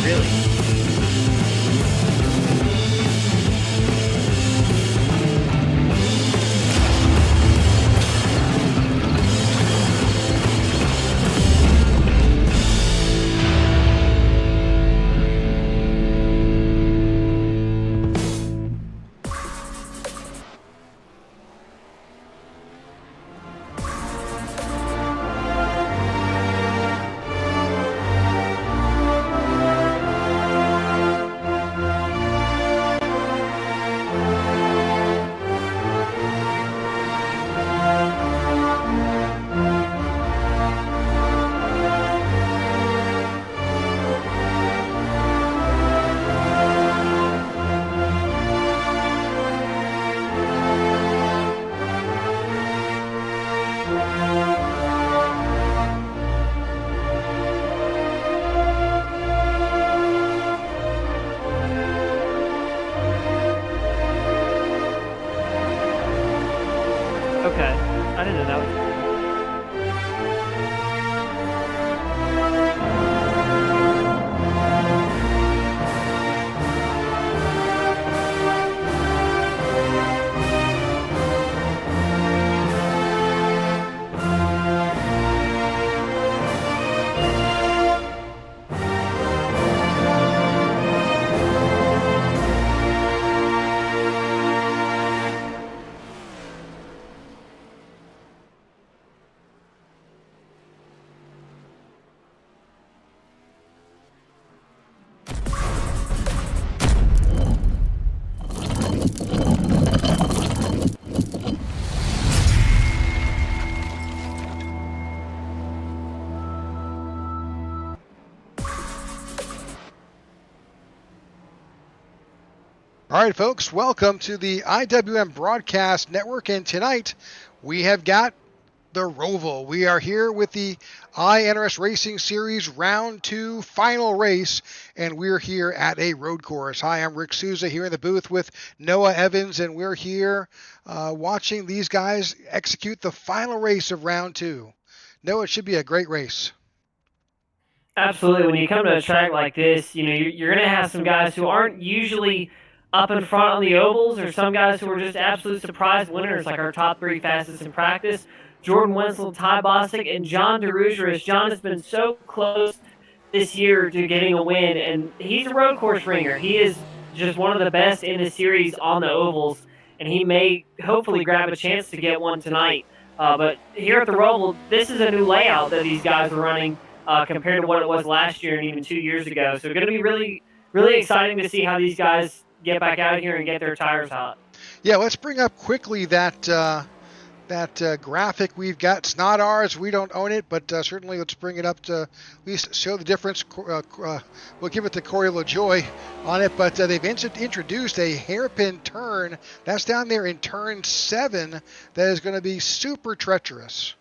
really. Okay, I didn't know that was... All right, folks, welcome to the IWM Broadcast Network, and tonight we have got the ROVAL. We are here with the iNRS Racing Series Round 2 final race, and we're here at a road course. Hi, I'm Rick Souza here in the booth with Noah Evans, and we're here watching these guys execute the final race of Round 2. Noah, it should be a great race. Absolutely. When you come to a track like this, you know, you're going to have some guys who aren't usually up in front on the ovals, or some guys who are just absolute surprise winners, like our top three fastest in practice, Jordan Wenzel, Ty Bostic, and John DeRugeris. John has been so close this year to getting a win, and he's a road course ringer. He is just one of the best in the series on the ovals, and he may hopefully grab a chance to get one tonight. But here at the ROVAL, this is a new layout that these guys are running compared to what it was last year and even 2 years ago. So going to be really, really exciting to see how these guys get back out here and get their tires hot. Yeah, let's bring up quickly that graphic we've got. It's not ours. We don't own it, but certainly let's bring it up to at least show the difference. We'll give it to Corey LaJoy on it, but they've introduced a hairpin turn. That's down there in turn 7. That is going to be super treacherous.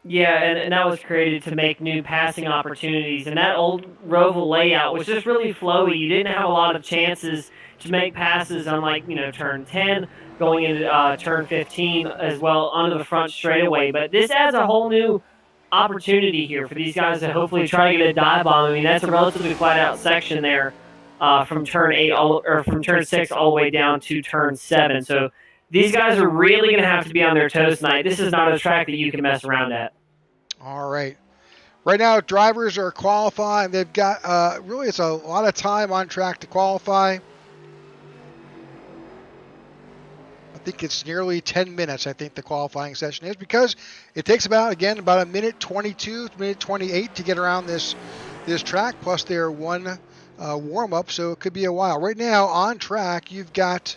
Yeah, and that was created to make new passing opportunities. And that old ROVAL layout was just really flowy. You didn't have a lot of chances to make passes on, like, you know, turn 10, going into turn 15 as well onto the front straightaway. But this adds a whole new opportunity here for these guys to hopefully try to get a dive bomb. I mean, that's a relatively flat out section there from turn 8 or from turn 6 all the way down to turn 7. So these guys are really going to have to be on their toes tonight. This is not a track that you can mess around at. All right. Right now, drivers are qualifying. They've got, really, it's a lot of time on track to qualify. I think it's nearly 10 minutes, I think the qualifying session is, because it takes about a minute 22, minute 28 to get around this track, plus their one warm-up, so it could be a while. Right now, on track, you've got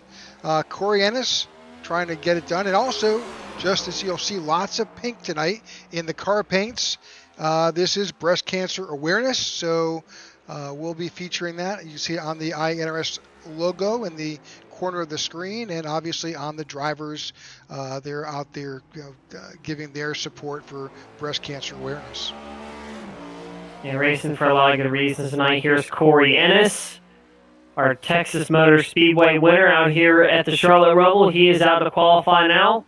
Corey Ennis trying to get it done, and also, just as you'll see lots of pink tonight in the car paints. This is breast cancer awareness, so we'll be featuring that. You see it on the iNRS logo in the corner of the screen, and obviously on the drivers, they're out there giving their support for breast cancer awareness. Yeah, racing for a lot of good reasons tonight. Here's Corey Ennis, our Texas Motor Speedway winner out here at the Charlotte ROVAL. He is out to qualify now.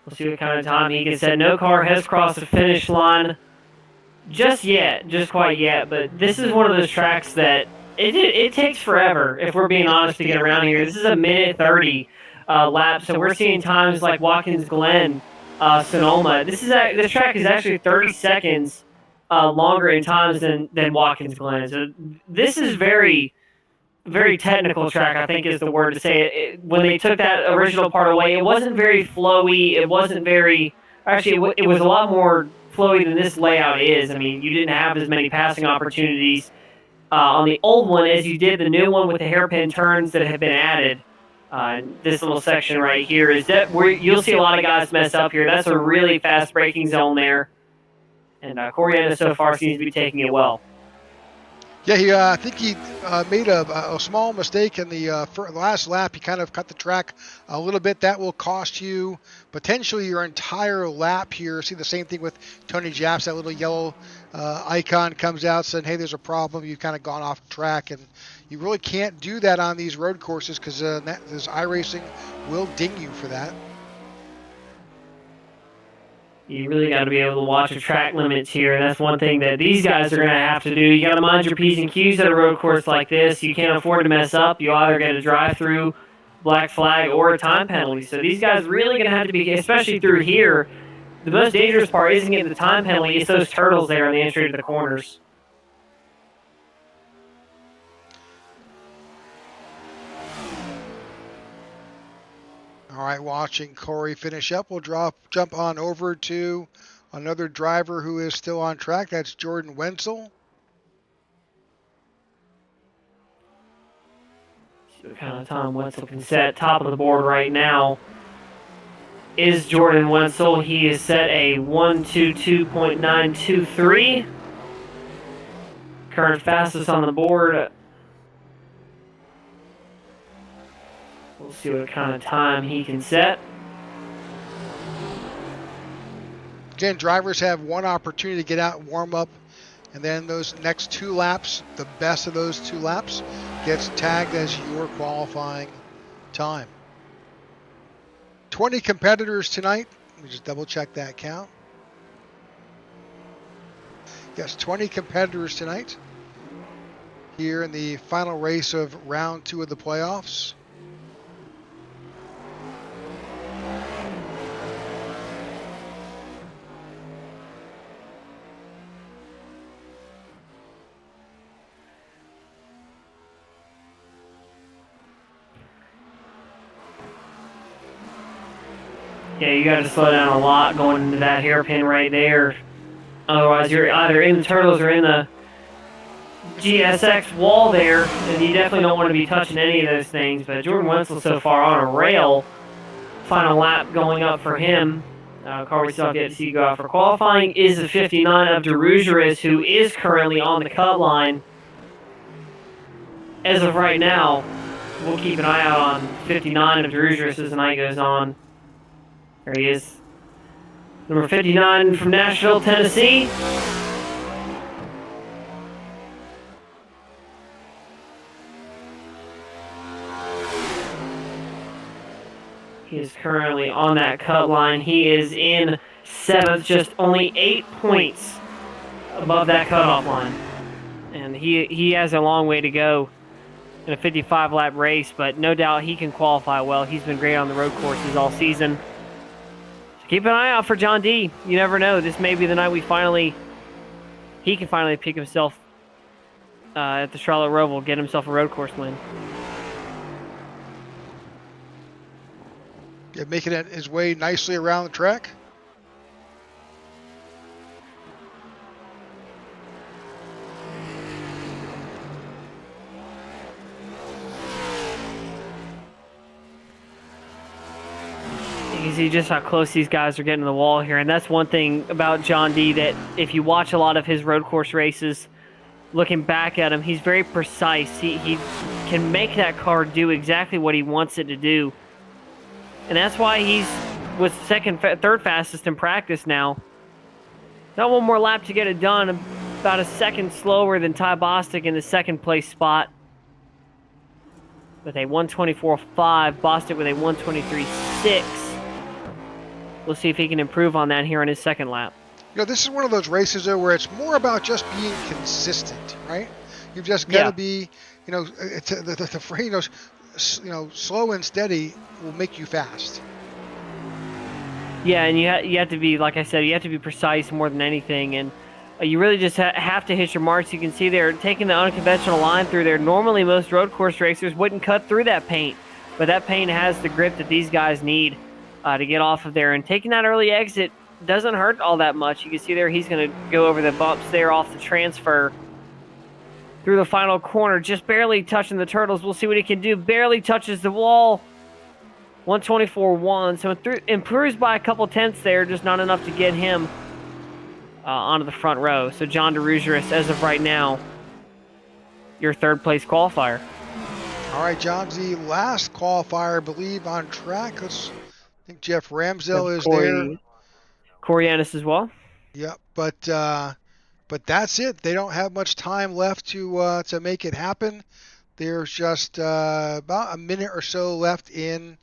We'll see what kind of time he can set. No car has crossed the finish line just yet, just quite yet. But this is one of those tracks that it takes forever, if we're being honest, to get around here. This is a minute 30 lap, so we're seeing times like Watkins Glen, Sonoma. This track is actually 30 seconds longer in times than Watkins Glen. So this is very technical track, I think is the word to say it. When they took that original part away, it wasn't very flowy. It wasn't very. Actually, it was a lot more flowy than this layout is. I mean, you didn't have as many passing opportunities on the old one as you did the new one with the hairpin turns that have been added. This little section right here is that where you'll see a lot of guys mess up here. That's a really fast braking zone there, and Corianda so far seems to be taking it well. Yeah, I think he made a small mistake in the last lap. He kind of cut the track a little bit. That will cost you potentially your entire lap here. See the same thing with Tony Japs. That little yellow icon comes out saying, hey, there's a problem. You've kind of gone off track. And you really can't do that on these road courses because this iRacing will ding you for that. You really got to be able to watch your track limits here. And that's one thing that these guys are going to have to do. You got to mind your P's and Q's at a road course like this. You can't afford to mess up. You either get a drive-through, black flag, or a time penalty. So these guys really going to have to be, especially through here, the most dangerous part isn't getting the time penalty. It's those turtles there on the entry to the corners. All right, watching Corey finish up, we'll jump on over to another driver who is still on track. That's Jordan Wenzel. See what kind of time Wenzel can set. Top of the board right now is Jordan Wenzel. He is set a 1:22.923. Current fastest on the board. We'll see what kind of time he can set. Again, drivers have one opportunity to get out and warm up, and then those next 2 laps, the best of those 2 laps, gets tagged as your qualifying time. 20 competitors tonight. Let me just double check that count. Yes, 20 competitors tonight here in the final race of round 2 of the playoffs. Yeah, you got to slow down a lot going into that hairpin right there. Otherwise, you're either in the turtles or in the GSX wall there, and you definitely don't want to be touching any of those things. But Jordan Wenzel so far on a rail. Final lap going up for him. Car we still have yet to see go out for qualifying is the 59 of DeRugeris, who is currently on the cut line. As of right now, we'll keep an eye out on 59 of DeRugeris as the night goes on. There he is. Number 59 from Nashville, Tennessee. He is currently on that cut line. He is in 7th, just only 8 points above that cutoff line. And he has a long way to go in a 55-lap race, but no doubt he can qualify well. He's been great on the road courses all season. Keep an eye out for John D. You never know. This may be the night he can finally pick himself at the Charlotte ROVAL, get himself a road course win. Yeah, making it his way nicely around the track. You can see just how close these guys are getting to the wall here, and that's one thing about John D. that if you watch a lot of his road course races, looking back at him, he's very precise. He can make that car do exactly what he wants it to do, and that's why he's was third fastest in practice now. Got one more lap to get it done, about a second slower than Ty Bostic in the second place spot with a 1:24.5. Bostic with a 1:23.6. We'll see if he can improve on that here on his second lap. This is one of those races though where it's more about just being consistent, right? You've just got to be, it's the slow and steady will make you fast. Yeah, and you have to be, like I said, you have to be precise more than anything, and you really just have to hit your marks. You can see they're taking the unconventional line through there. Normally, most road course racers wouldn't cut through that paint, but that paint has the grip that these guys need to get off of there. And taking that early exit doesn't hurt all that much. You can see there he's going to go over the bumps there off the transfer through the final corner, just barely touching the turtles. We'll see what he can do. Barely touches the wall. 124.1, so improves by a couple tenths there, just not enough to get him onto the front row. So John DeRugeris, as of right now, your third place qualifier. All right, John, the last qualifier, I believe, on track. I think Jeff Ramsdell is there. Corey Ennis as well. Yep, but that's it. They don't have much time left to make it happen. There's just about a minute or so left in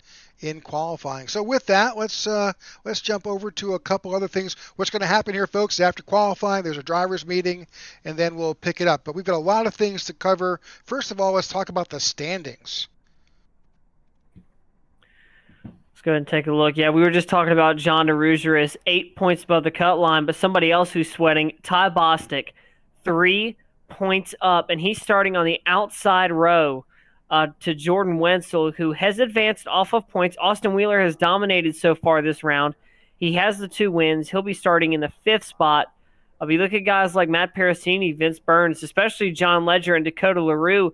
qualifying. So with that, let's jump over to a couple other things. What's going to happen here, folks, after qualifying, there's a drivers meeting, and then we'll pick it up. But we've got a lot of things to cover. First of all, let's talk about the standings. Let's go ahead and take a look. Yeah, we were just talking about John DeRugeris, 8 points above the cut line, but somebody else who's sweating, Ty Bostic, 3 points up, and he's starting on the outside row to Jordan Wenzel, who has advanced off of points. Austin Wheeler has dominated so far this round. He has the 2 wins. He'll be starting in the 5th spot. If you look at guys like Matt Parasini, Vince Burns, especially John Ledger and Dakota LaRue,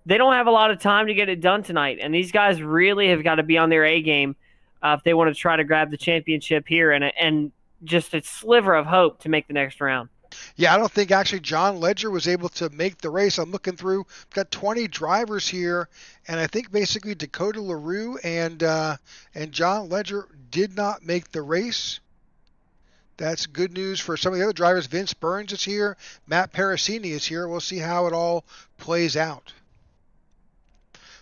they don't have a lot of time to get it done tonight, and these guys really have got to be on their A game if they want to try to grab the championship here and just a sliver of hope to make the next round. Yeah, I don't think actually John Ledger was able to make the race. I'm looking through, we've got 20 drivers here, and I think basically Dakota LaRue and John Ledger did not make the race. That's good news for some of the other drivers. Vince Burns is here. Matt Parasini is here. We'll see how it all plays out.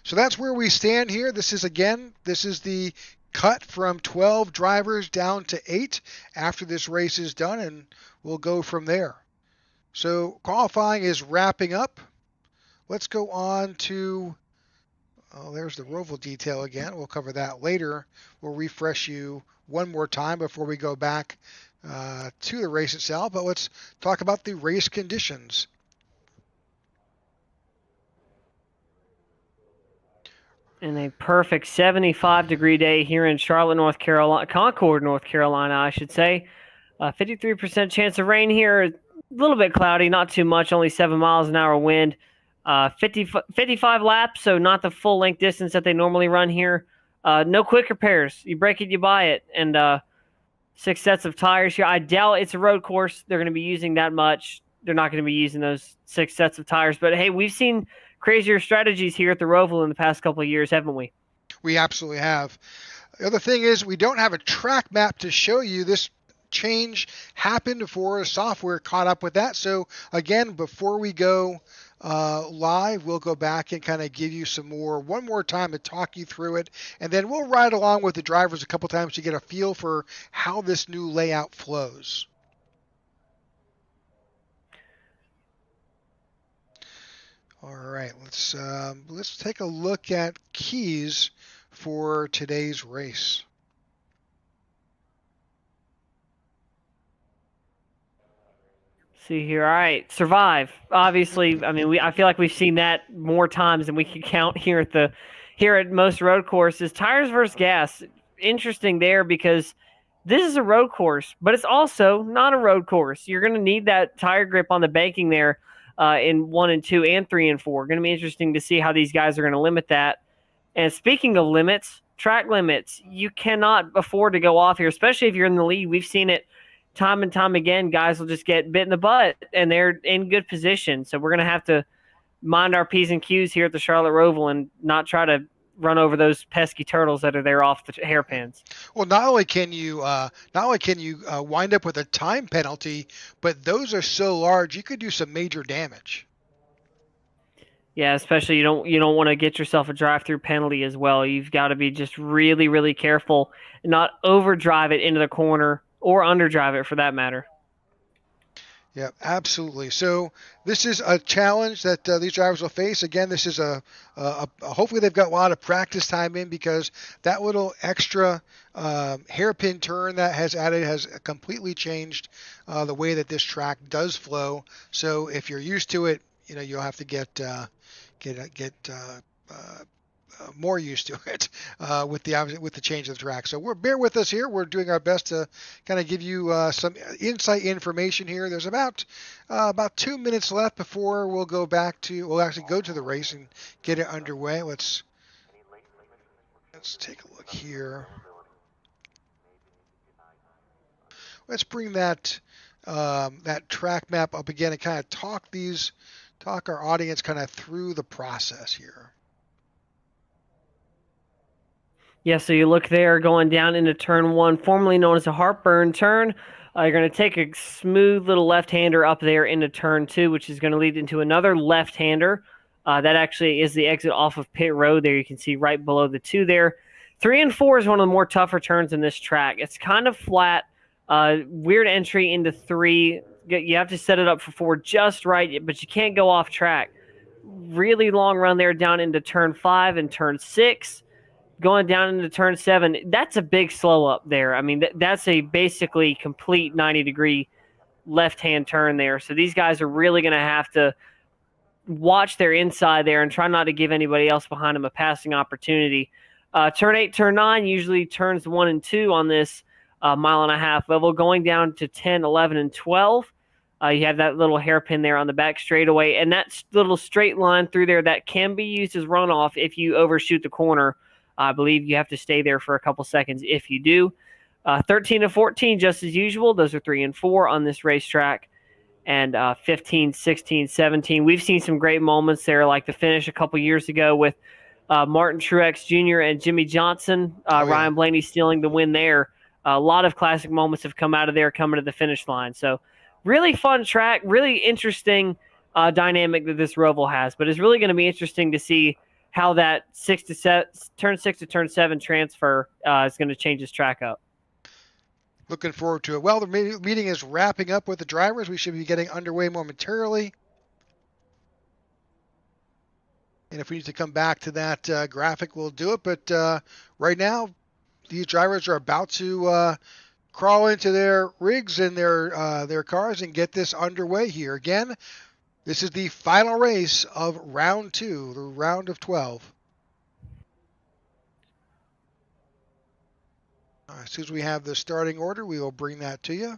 So that's where we stand here. This is the cut from 12 drivers down to 8 after this race is done, and we'll go from there. So qualifying is wrapping up. Let's go on to, there's the ROVAL detail again. We'll cover that later. We'll refresh you one more time before we go back to the race itself, but let's talk about the race conditions. In a perfect 75-degree day here in Charlotte, North Carolina, Concord, North Carolina, I should say. 53% chance of rain here. A little bit cloudy, not too much, only 7 miles an hour wind. 55 laps, so not the full length distance that they normally run here. No quick repairs. You break it, you buy it. And 6 sets of tires here. I doubt it's a road course. They're going to be using that much. They're not going to be using those 6 sets of tires. But, hey, we've seen crazier strategies here at the ROVAL in the past couple of years, haven't we? We absolutely have. The other thing is we don't have a track map to show you. This change happened before software caught up with that. So again, before we go live, we'll go back and kind of give you one more time to talk you through it. And then we'll ride along with the drivers a couple times to get a feel for how this new layout flows. All right, let's take a look at keys for today's race. See here. All right, survive. Obviously, I mean, I feel like we've seen that more times than we can count here at most road courses. Tires versus gas. Interesting there because this is a road course, but it's also not a road course. You're going to need that tire grip on the banking there. In 1 and 2 and 3 and 4. Going to be interesting to see how these guys are going to limit that. And speaking of limits, track limits, you cannot afford to go off here, especially if you're in the lead. We've seen it time and time again. Guys will just get bit in the butt, and they're in good position. So we're going to have to mind our P's and Q's here at the Charlotte ROVAL and not try to run over those pesky turtles that are there off the hairpins. Well, not only can you wind up with a time penalty, but those are so large you could do some major damage. Yeah, especially you don't want to get yourself a drive-through penalty as well. You've got to be just really, really careful and not overdrive it into the corner or underdrive it for that matter. Yeah, absolutely. So this is a challenge that these drivers will face. Again, this is hopefully they've got a lot of practice time in, because that little extra hairpin turn that has added has completely changed the way that this track does flow. So if you're used to it, you'll have to get more used to it with the change of the track. So bear with us here. We're doing our best to kind of give you some insight information here. There's about 2 minutes left before we'll actually go to the race and get it underway. Let's take a look here. Let's bring that track map up again and kind of talk our audience kind of through the process here. Yeah, so you look there going down into turn 1, formerly known as a heartburn turn. You're going to take a smooth little left-hander up there into turn 2, which is going to lead into another left-hander. That actually is the exit off of pit road there. You can see right below the 2 there. 3 and 4 is one of the more tougher turns in this track. It's kind of flat, weird entry into 3. You have to set it up for 4 just right, but you can't go off track. Really long run there down into turn 5 and turn 6. Going down into turn 7, that's a big slow up there. I mean, that's a basically complete 90-degree left-hand turn there. So these guys are really going to have to watch their inside there and try not to give anybody else behind them a passing opportunity. Turn 8, turn 9, usually turns 1 and 2 on this mile-and-a-half level. Going down to 10, 11, and 12, you have that little hairpin there on the back straightaway. And that little straight line through there, that can be used as runoff if you overshoot the corner. I believe you have to stay there for a couple seconds if you do. 13 and 14, just as usual. Those are 3 and 4 on this racetrack. And 15, 16, 17. We've seen some great moments there, like the finish a couple years ago with Martin Truex Jr. and Jimmy Johnson. Ryan Blaney stealing the win there. A lot of classic moments have come out of there coming to the finish line. So really fun track, really interesting dynamic that this Roval has. But it's really going to be interesting to see how that turn 6 to turn 7 transfer is going to change this track up. Looking forward to it. Well, the meeting is wrapping up with the drivers. We should be getting underway momentarily. And if we need to come back to that graphic, we'll do it. But right now, these drivers are about to crawl into their rigs and their cars and get this underway here. Again, this is the final race of round 2, the round of 12. As soon as we have the starting order, we will bring that to you.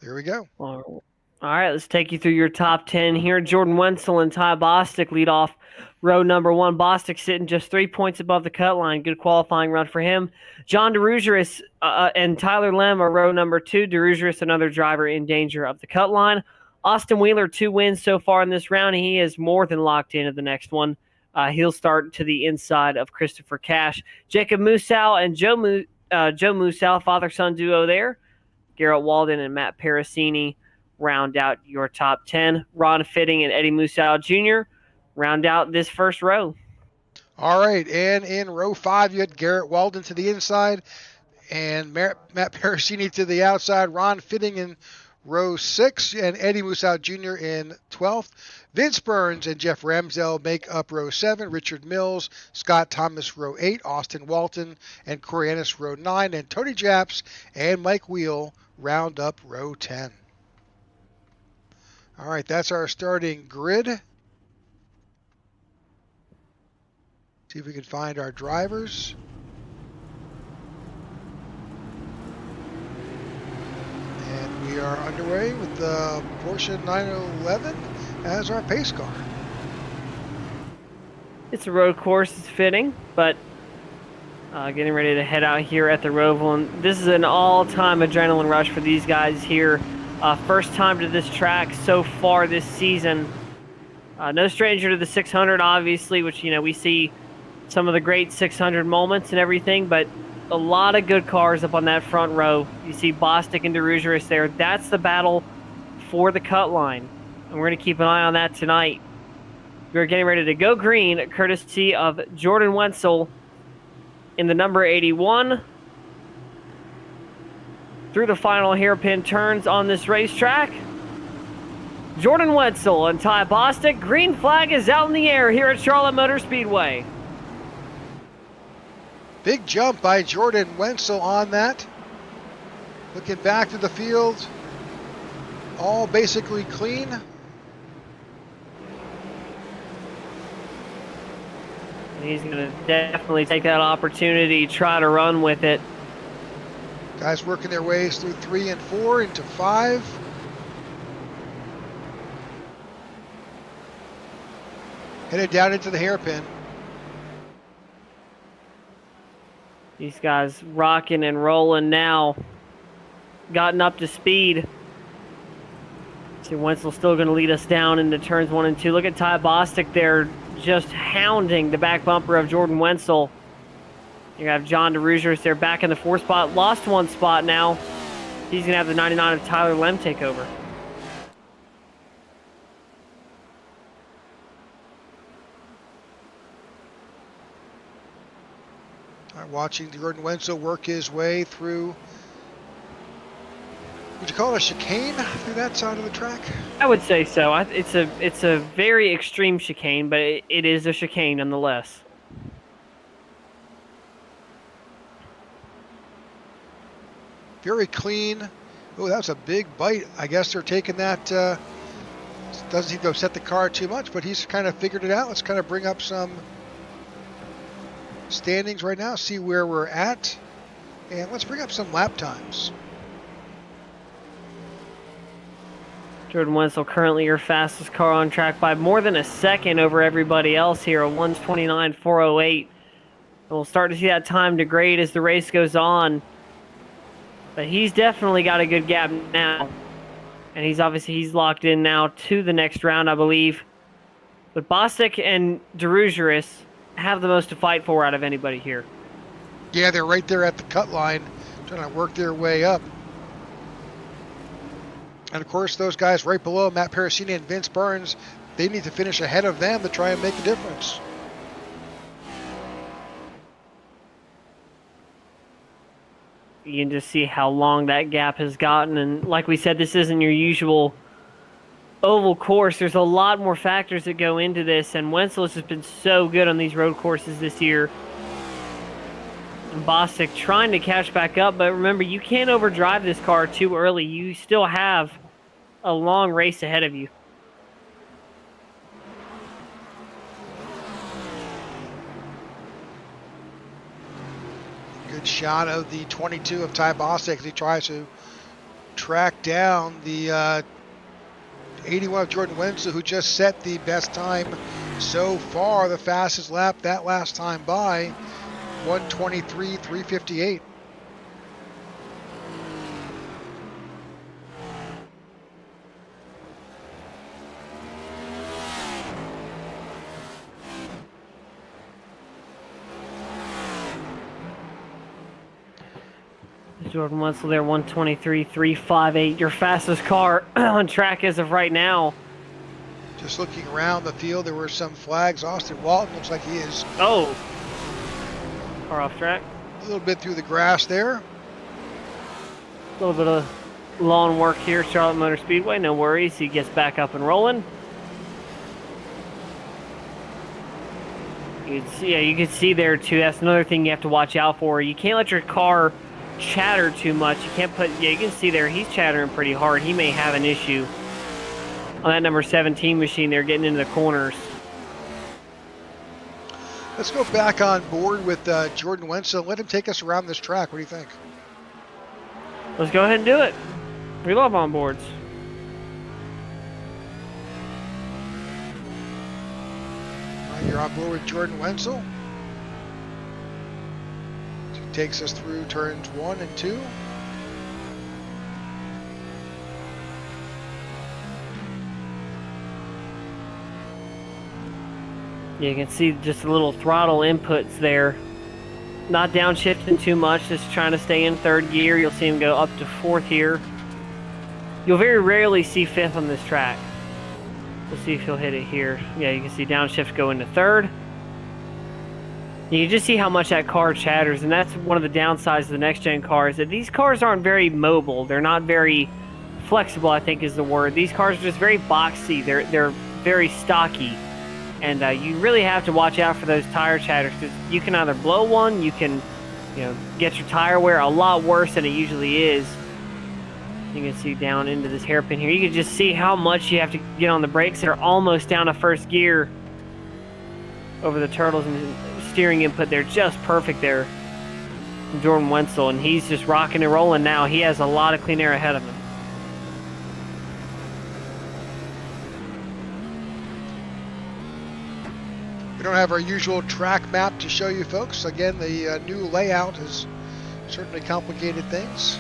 There we go. All right, let's take you through your top 10 here. Jordan Wenzel and Ty Bostic lead off row number 1. Bostic sitting just 3 points above the cut line. Good qualifying run for him. John DeRugeris and Tyler Lem are row number 2. DeRugeris, another driver in danger of the cut line. Austin Wheeler, 2 wins so far in this round. He is more than locked into the next one. He'll start to the inside of Christopher Cash. Jacob Musau and Joe Musau, father-son duo there. Garrett Walden and Matt Parasini round out your top 10. Ron Fitting and Eddie Musau Jr. round out this first row. All right, and in row 5, you had Garrett Walden to the inside and Matt Parasini to the outside. Ron Fitting in row 6 and Eddie Musau Jr. in 12th. Vince Burns and Jeff Ramsdell make up row 7. Richard Mills, Scott Thomas row 8. Austin Walton and Corey Ennis row 9. And Tony Japs and Mike Wheel round up row 10. All right, that's our starting grid. See if we can find our drivers. And we are underway with the Porsche 911 as our pace car. It's a road course, it's fitting, but getting ready to head out here at the Roval. And this is an all-time adrenaline rush for these guys here. First time to this track so far this season. No stranger to the 600, obviously, which, we see some of the great 600 moments and everything, but a lot of good cars up on that front row. You see Bostic and DeRugeris there. That's the battle for the cut line, and we're going to keep an eye on that tonight. We're getting ready to go green, courtesy of Jordan Wenzel in the number 81. through the final hairpin turns on this racetrack. Jordan Wetzel and Ty Bostic. Green flag is out in the air here at Charlotte Motor Speedway. Big jump by Jordan Wetzel on that. Looking back to the field, all basically clean. He's going to definitely take that opportunity, try to run with it. Guys working their ways through 3 and 4 into 5. Headed down into the hairpin. These guys rocking and rolling now. Gotten up to speed. See, Wenzel's still going to lead us down into turns 1 and 2. Look at Ty Bostic there, just hounding the back bumper of Jordan Wetzel. You have John DeRugers there back in the 4 spot. Lost 1 spot now. He's going to have the 99 of Tyler Lem take over. All right, watching Jordan Wetzel work his way through. Would you call it a chicane through that side of the track? I would say so. It's a very extreme chicane, but it is a chicane nonetheless. Very clean. Oh, that was a big bite. I guess they're taking that. Doesn't seem to upset the car too much, but he's kind of figured it out. Let's kind of bring up some standings right now, see where we're at, and let's bring up some lap times. Jordan Wetzel currently your fastest car on track by more than a second over everybody else here, a 1:29.408. We'll start to see that time degrade as the race goes on. But he's definitely got a good gap now. And he's locked in now to the next round, I believe. But Bostic and DeRugers have the most to fight for out of anybody here. Yeah, they're right there at the cut line, trying to work their way up. And of course, those guys right below, Matt Parasini and Vince Burns, they need to finish ahead of them to try and make a difference. You can just see how long that gap has gotten. And like we said, this isn't your usual oval course. There's a lot more factors that go into this, and Wetzel has just been so good on these road courses this year. And Bostic trying to catch back up, but remember, you can't overdrive this car too early. You still have a long race ahead of you. Good shot of the 22 of Ty Bostic as he tries to track down the 81 of Jordan Wetzel, who just set the best time so far, the fastest lap that last time by, 1:23.358. Jordan Wetzel there, 1:23.358. Your fastest car on track as of right now. Just looking around the field, there were some flags. Austin Walton looks like he is. Oh, car off track. A little bit through the grass there. A little bit of lawn work here, Charlotte Motor Speedway. No worries, he gets back up and rolling. You can see there too. That's another thing you have to watch out for. You can't let your car chatter too much. You can't put. Yeah, you can see there he's chattering pretty hard. He may have an issue on that number 17 machine there, getting into the corners. Let's go back on board with Jordan Wetzel and let him take us around this track. What do you think? Let's go ahead and do it. We love onboards. You're on board with Jordan Wetzel. He takes us through turns 1 and 2. You can see just a little throttle inputs there. Not downshifting too much, just trying to stay in third gear. You'll see him go up to fourth here. You'll very rarely see fifth on this track. We'll see if he'll hit it here. Yeah, you can see downshift go into third. You can just see how much that car chatters, and that's one of the downsides of the next-gen cars, that these cars aren't very mobile. They're not very flexible, I think is the word. These cars are just very boxy. They're very stocky, and you really have to watch out for those tire chatters, because you can either blow one, you can, get your tire wear a lot worse than it usually is. You can see down into this hairpin here. You can just see how much you have to get on the brakes. They're almost down to first gear over the turtles, and steering input, they're just perfect there from Jordan Wenzel, and he's just rocking and rolling now. He has a lot of clean air ahead of him. We don't have our usual track map to show you folks. Again, the new layout has certainly complicated things.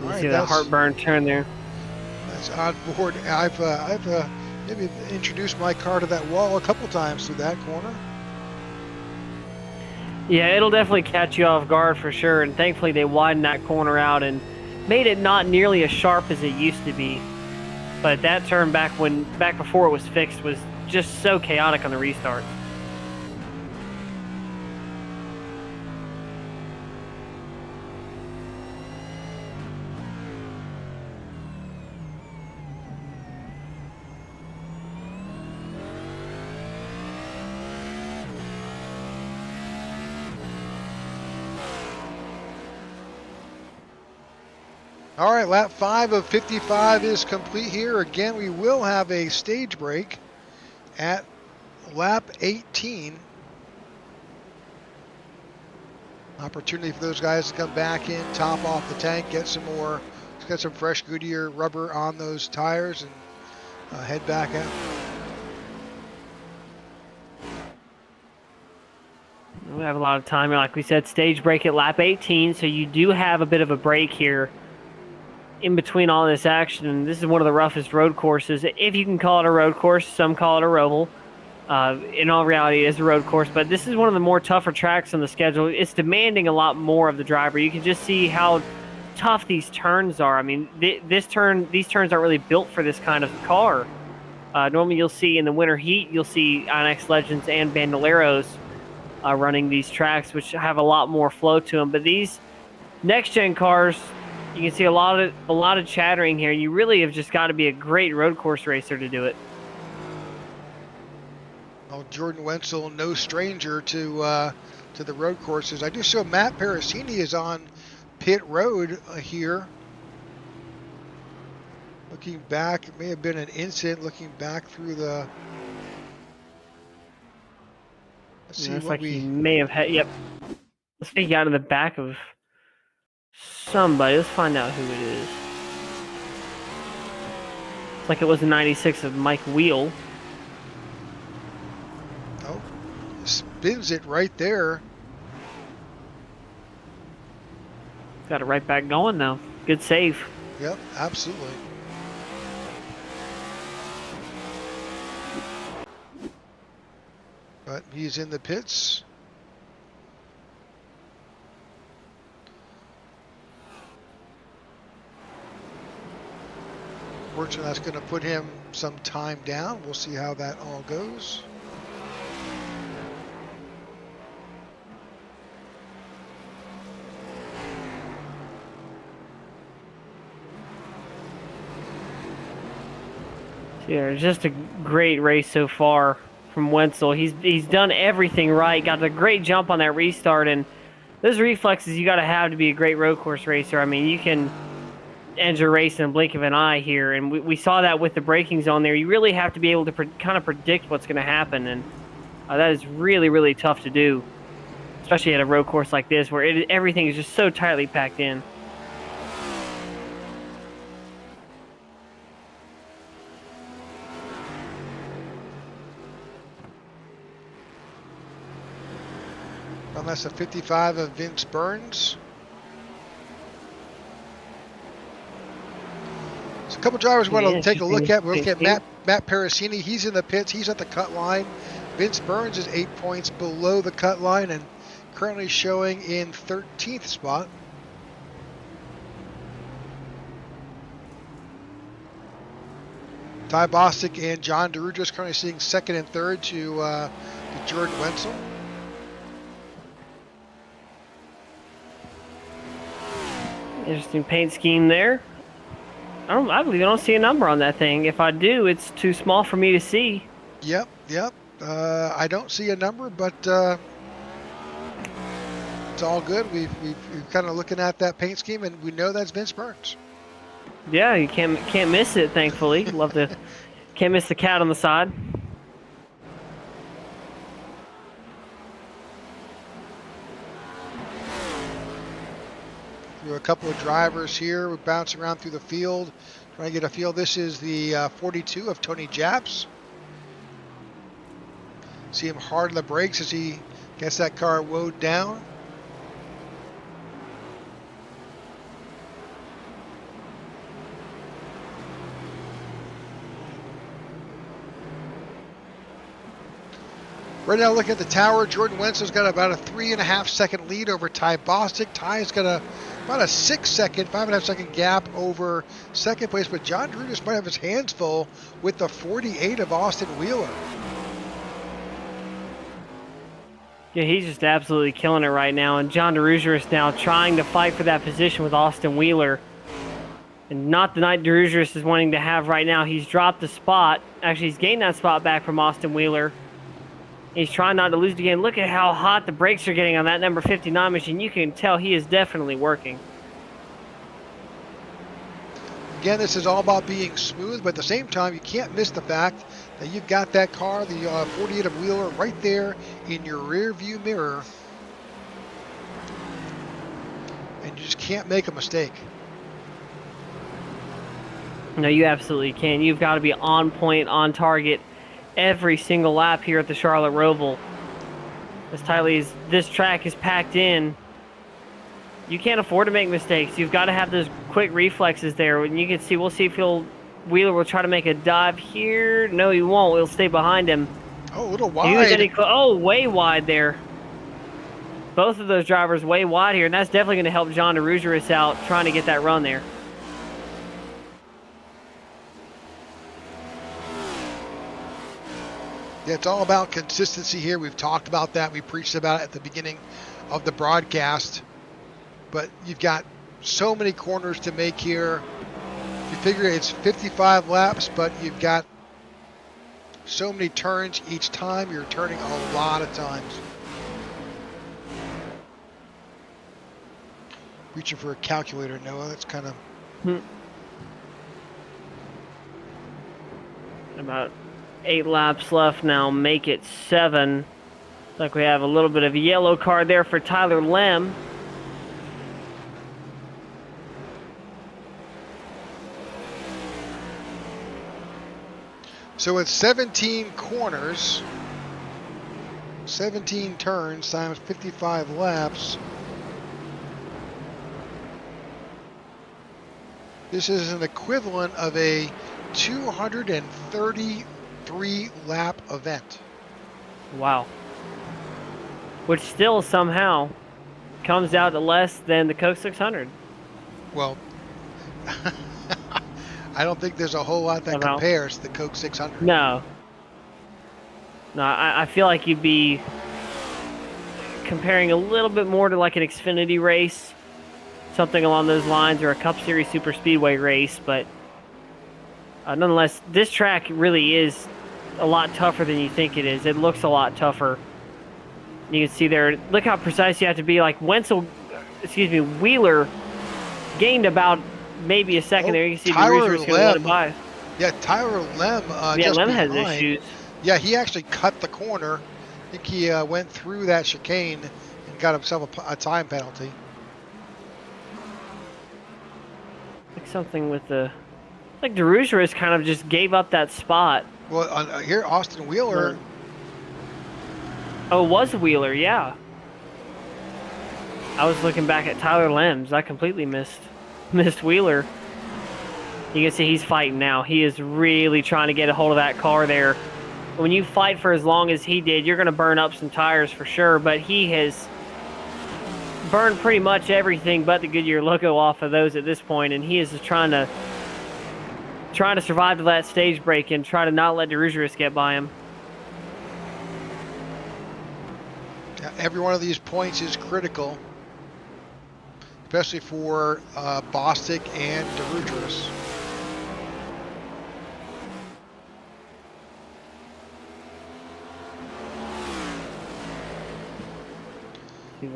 You see that heartburn turn there. That's on board. I've maybe introduced my car to that wall a couple times through that corner. Yeah, it'll definitely catch you off guard for sure, and thankfully they widened that corner out and made it not nearly as sharp as it used to be. But that turn back before it was fixed was just so chaotic on the restart. All right, lap 5 of 55 is complete here. Again, we will have a stage break at lap 18. Opportunity for those guys to come back in, top off the tank, get some fresh Goodyear rubber on those tires, and head back out. We have a lot of time. Like we said, stage break at lap 18, so you do have a bit of a break here in between all this action. And this is one of the roughest road courses, if you can call it a road course. Some call it a roval. In all reality, it is a road course, but this is one of the more tougher tracks on the schedule. It's demanding a lot more of the driver. You can just see how tough these turns are. I mean, these turns aren't really built for this kind of car. Normally you'll see in the winter heat, you'll see iNRS Legends and Bandoleros running these tracks, which have a lot more flow to them. But these next-gen cars, you can see a lot of chattering here. You really have just got to be a great road course racer to do it. Well, Jordan Wenzel, no stranger to the road courses. I do show Matt Parasini is on pit road here. Looking back, it may have been an incident. Looking back through the. Let's see what he may have had. Yep. Let's see, he got in the back of somebody. Let's find out who it is. It's like it was a 96 of Mike Wheel. Oh, spins it right there. Got it right back going though. Good save. Yep, absolutely. But he's in the pits. Fortunately, that's going to put him some time down. We'll see how that all goes. Yeah, just a great race so far from Wenzel. He's done everything right. Got a great jump on that restart, and those reflexes you got to have to be a great road course racer. I mean, you can end your race in a blink of an eye here, and we saw that with the braking zone there. You really have to be able to kind of predict what's going to happen, and that is really, really tough to do, especially at a road course like this where everything is just so tightly packed in. And that's a 55 of Vince Burns. So a couple drivers want to take a look at. We'll look at Matt Parasini. He's in the pits. He's at the cut line. Vince Burns is 8 points below the cut line and currently showing in 13th spot. Ty Bostic and John DeRugis currently sitting second and third to Jordan Wenzel. Interesting paint scheme there. I believe I don't see a number on that thing. If I do, it's too small for me to see. Yep. I don't see a number, but it's all good. We've kind of looking at that paint scheme, and we know that's Vince Burns. Yeah, you can't miss it. Thankfully, can't miss the cat on the side. Through a couple of drivers here, we're bouncing around through the field, trying to get a feel. This is the 42 of Tony Japs. See him hard on the brakes as he gets that car woed down. Right now, looking at the tower, Jordan Wenzel's got about a 3.5 second lead over Ty Bostic. Ty's got about a 5.5 second gap over second place, but John DeRugis might have his hands full with the 48 of Austin Wheeler. Yeah, he's just absolutely killing it right now, and John DeRugis is now trying to fight for that position with Austin Wheeler. And not the night DeRugis is wanting to have right now. He's dropped the spot. Actually, he's gained that spot back from Austin Wheeler. He's trying not to lose it again. Look at how hot the brakes are getting on that number 59 machine. You can tell he is definitely working. Again, this is all about being smooth, but at the same time, you can't miss the fact that you've got that car, the 48 of Wheeler, right there in your rear view mirror. And you just can't make a mistake. No, you absolutely can. You've got to be on point, on target every single lap here at the Charlotte ROVAL. As tightly as this track is packed in, you can't afford to make mistakes. You've got to have those quick reflexes there. And you can see, we'll see if Wheeler will try to make a dive here. No, he won't. He'll stay behind him. Oh, a little wide. Oh, way wide there. Both of those drivers way wide here, and that's definitely going to help John DeRugis out trying to get that run there. Yeah, it's all about consistency here. We've talked about that. We preached about it at the beginning of the broadcast. But you've got so many corners to make here. You figure it's 55 laps, but you've got so many turns each time. You're turning a lot of times. Reaching for a calculator, Noah. That's kind of... About 8 laps left now. Make it 7. Looks like we have a little bit of a yellow card there for Tyler Lem. So it's 17 corners, 17 turns times 55 laps. This is an equivalent of a 233 lap event. Wow. Which still somehow comes out to less than the Coke 600. Well, I don't think there's a whole lot that compares to the Coke 600. No. No, I feel like you'd be comparing a little bit more to like an Xfinity race, something along those lines, or a Cup Series Super Speedway race, but nonetheless, this track really is a lot tougher than you think it is. It looks a lot tougher. You can see there, look how precise you have to be. Like Wheeler gained about maybe a second there. You can see Tyler DeRugis going to let him by. Yeah, Tyler Lem. Yeah, Lem has issues. Yeah, he actually cut the corner. I think he went through that chicane and got himself a time penalty. Like something with the... Like DeRugis kind of just gave up that spot. Well, here, Austin Wheeler... Oh, it was Wheeler, yeah. I was looking back at Tyler Lem's. I completely missed Wheeler. You can see he's fighting now. He is really trying to get a hold of that car there. When you fight for as long as he did, you're going to burn up some tires for sure, but he has burned pretty much everything but the Goodyear logo off of those at this point, and he is just trying to trying to survive to that stage break and try to not let DeRugeris get by him. Every one of these points is critical, especially for Bostic and DeRugeris.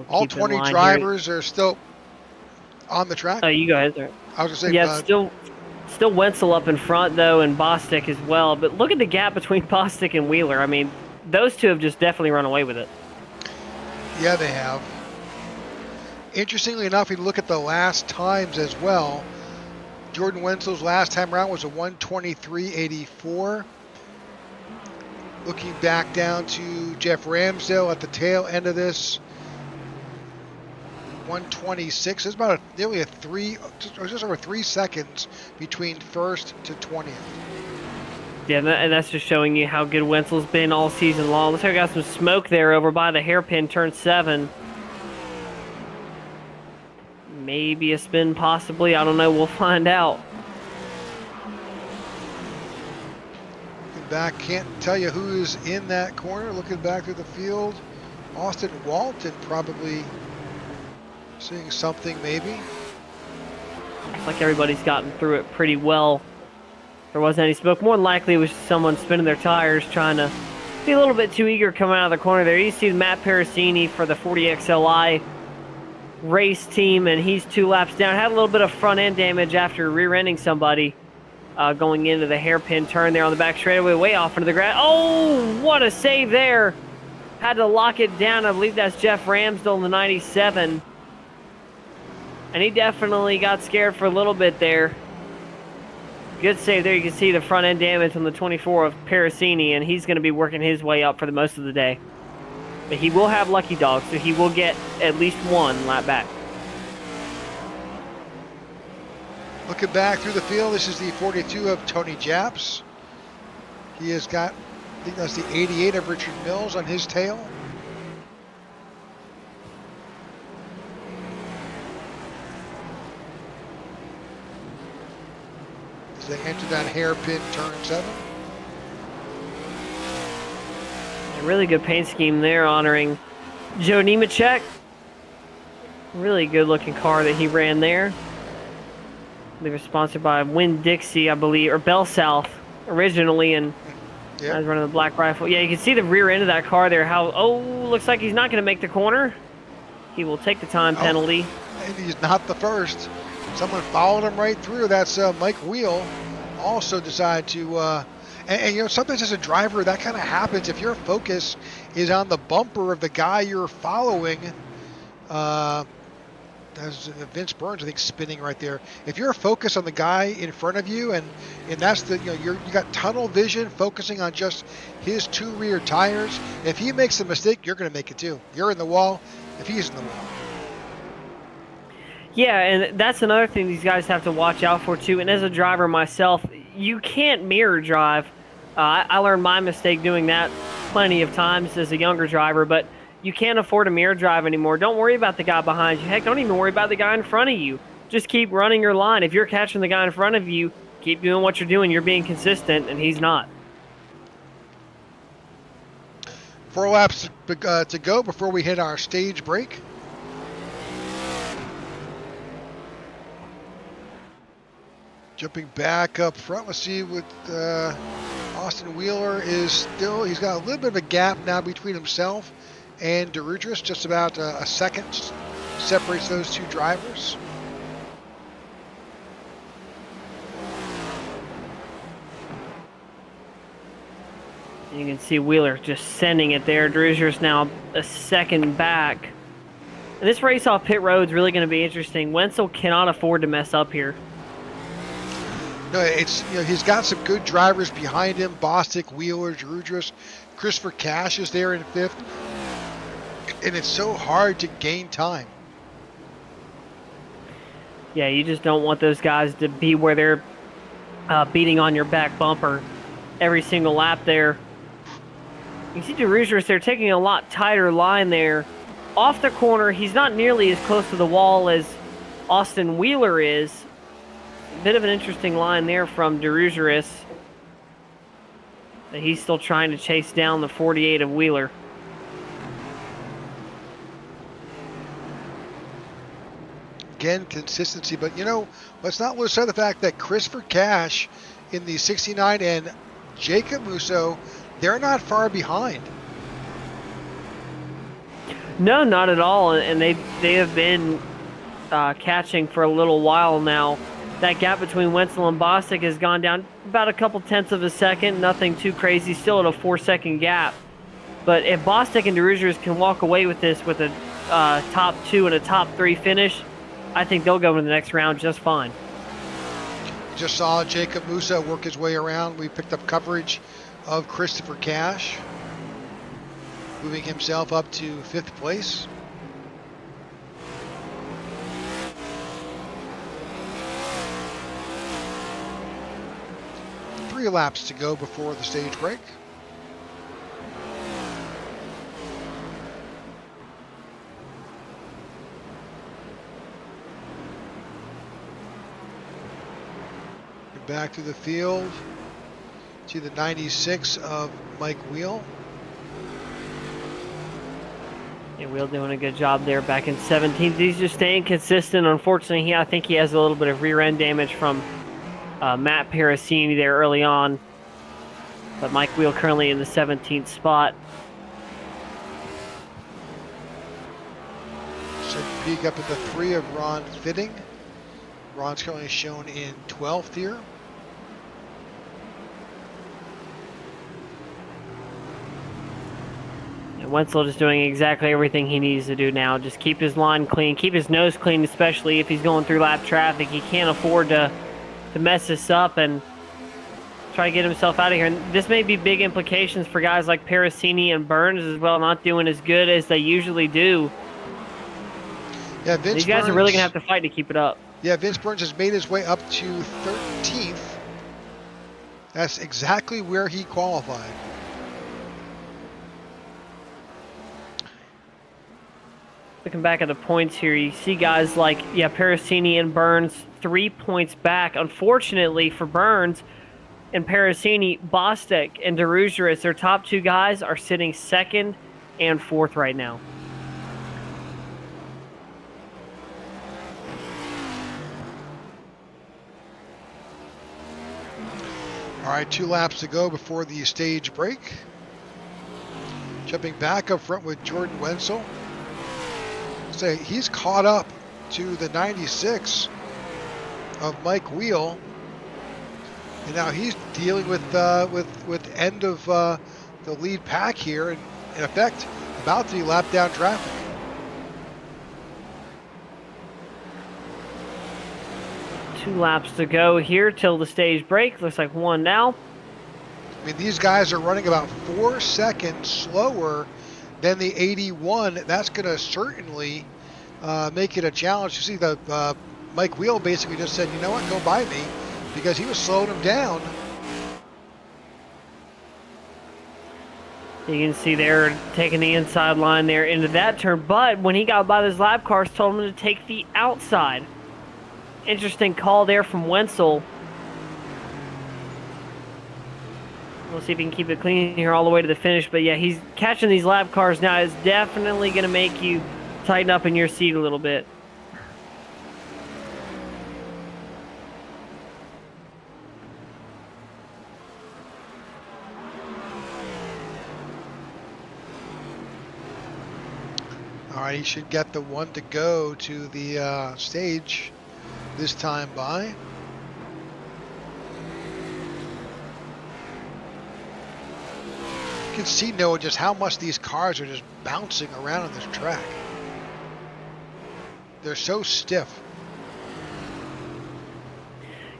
All 20 drivers are still on the track. Oh, you go ahead, sir. I was going to say, yeah, still Wenzel up in front, though, and Bostic as well. But look at the gap between Bostic and Wheeler. I mean, those two have just definitely run away with it. Yeah, they have. Interestingly enough, if you look at the last times as well, Jordan Wenzel's last time around was a 1:23.84. Looking back down to Jeff Ramsdale at the tail end of this, 1:26. It's about nearly just over 3 seconds between first to 20th. Yeah, and that's just showing you how good Wenzel's been all season long. Looks like I got some smoke there over by the hairpin turn 7. Maybe a spin, possibly. I don't know. We'll find out. Looking back, can't tell you who's in that corner. Looking back through the field, Austin Walton probably seeing something maybe. Looks like everybody's gotten through it pretty well. There wasn't any smoke. More than likely it was someone spinning their tires, trying to be a little bit too eager coming out of the corner there. You see Matt Parasini for the 40XLI race team, and he's 2 laps down. Had a little bit of front end damage after rear-ending somebody going into the hairpin turn there on the back straightaway, way off into the grass. Oh, what a save there. Had to lock it down. I believe that's Jeff Ramsdale in the 97. And he definitely got scared for a little bit there. Good save there. You can see the front end damage on the 24 of Parasini, and he's going to be working his way up for the most of the day. But he will have lucky dogs, so he will get at least 1 lap back. Looking back through the field, this is the 42 of Tony Japs. He has got, I think that's the 88 of Richard Mills on his tail. As they enter that hairpin turn 7. A really good paint scheme there, honoring Joe Nemechek. Really good looking car that he ran there. They were sponsored by Winn-Dixie, I believe, or Bell South originally, and I was running the Black Rifle. Yeah, you can see the rear end of that car there. Looks like he's not going to make the corner. He will take the time penalty. And he's not the first. Someone followed him right through. That's Mike Wheel. Also decided to, and you know, sometimes as a driver that kind of happens. If your focus is on the bumper of the guy you're following, as Vince Burns, I think, spinning right there. If you're focused on the guy in front of you, and that's the, you know, you got tunnel vision, focusing on just his 2 rear tires. If he makes a mistake, you're going to make it too. You're in the wall. If he's in the wall. Yeah, and that's another thing these guys have to watch out for too. And as a driver myself, you can't mirror drive. I learned my mistake doing that plenty of times as a younger driver, but you can't afford a mirror drive anymore. Don't worry about the guy behind you. Heck, don't even worry about the guy in front of you. Just keep running your line. If you're catching the guy in front of you, keep doing what you're doing. You're being consistent, and he's not. 4 laps to go before we hit our stage break. Jumping back up front, let's see what Austin Wheeler is still. He's got a little bit of a gap now between himself and DeRugeris. Just about a second separates those 2 drivers. You can see Wheeler just sending it there. DeRugeris now a second back. And this race off pit road is really going to be interesting. Wenzel cannot afford to mess up here. No, it's, you know, he's got some good drivers behind him. Bostic, Wheeler, DeRugeris. Christopher Cash is there in 5th. And it's so hard to gain time. Yeah, you just don't want those guys to be where they're beating on your back bumper every single lap there. You see DeRugeris, they're taking a lot tighter line there. Off the corner, he's not nearly as close to the wall as Austin Wheeler is. A bit of an interesting line there from DeRugeris. That he's still trying to chase down the 48 of Wheeler. Again, consistency, but you know, let's not lose sight of the fact that Christopher Cash in the 69 and Jacob Musso, they're not far behind. No, not at all, and they have been catching for a little while now. That gap between Wenzel and Bostic has gone down about a couple tenths of a second, nothing too crazy, still at a 4-second gap. But if Bostic and DeRugeris can walk away with this with a top 2 and a top 3 finish, I think they'll go into the next round just fine. You just saw Jacob Musso work his way around. We picked up coverage of Christopher Cash, moving himself up to 5th place. Three laps to go before the stage break. Back to the field to the 96 of Mike Wheel. Yeah, Wheel doing a good job there back in 17th. He's just staying consistent. Unfortunately, I think he has a little bit of rear end damage from Matt Parasini there early on. But Mike Wheel currently in the 17th spot. So peek up at the 3 of Ron Fitting. Ron's currently shown in 12th here. And Wenzel just doing exactly everything he needs to do now. Just keep his line clean, keep his nose clean, especially if he's going through lap traffic. He can't afford to mess this up and try to get himself out of here. And this may be big implications for guys like Parasini and Burns as well, not doing as good as they usually do. Yeah, These guys are really going to have to fight to keep it up. Yeah, Vince Burns has made his way up to 13th. That's exactly where he qualified. Looking back at the points here, you see guys like, Parasini and Burns 3 points back. Unfortunately for Burns and Parasini, Bostic and DeRugeris, their top 2 guys, are sitting 2nd and 4th right now. All right, 2 laps to go before the stage break. Jumping back up front with Jordan Wenzel. So he's caught up to the 96 of Mike Wheel, and now he's dealing with end of the lead pack here, and in effect about to lap down traffic. Two laps to go here till the stage break. Looks like one now. I mean, these guys are running about 4 seconds slower than the 81. That's going to certainly make it a challenge. You see the Mike Wheel basically just said, you know what, go by me, because he was slowing him down. You can see they're taking the inside line there into that turn, but when he got by those lap cars, told him to take the outside. Interesting call there from Wenzel. We'll see if he can keep it clean here all the way to the finish. But yeah, he's catching these lap cars now. Is definitely going to make you tighten up in your seat a little bit. All right, he should get the one to go to the stage this time by. You can see, Noah, just how much these cars are just bouncing around on this track. They're so stiff.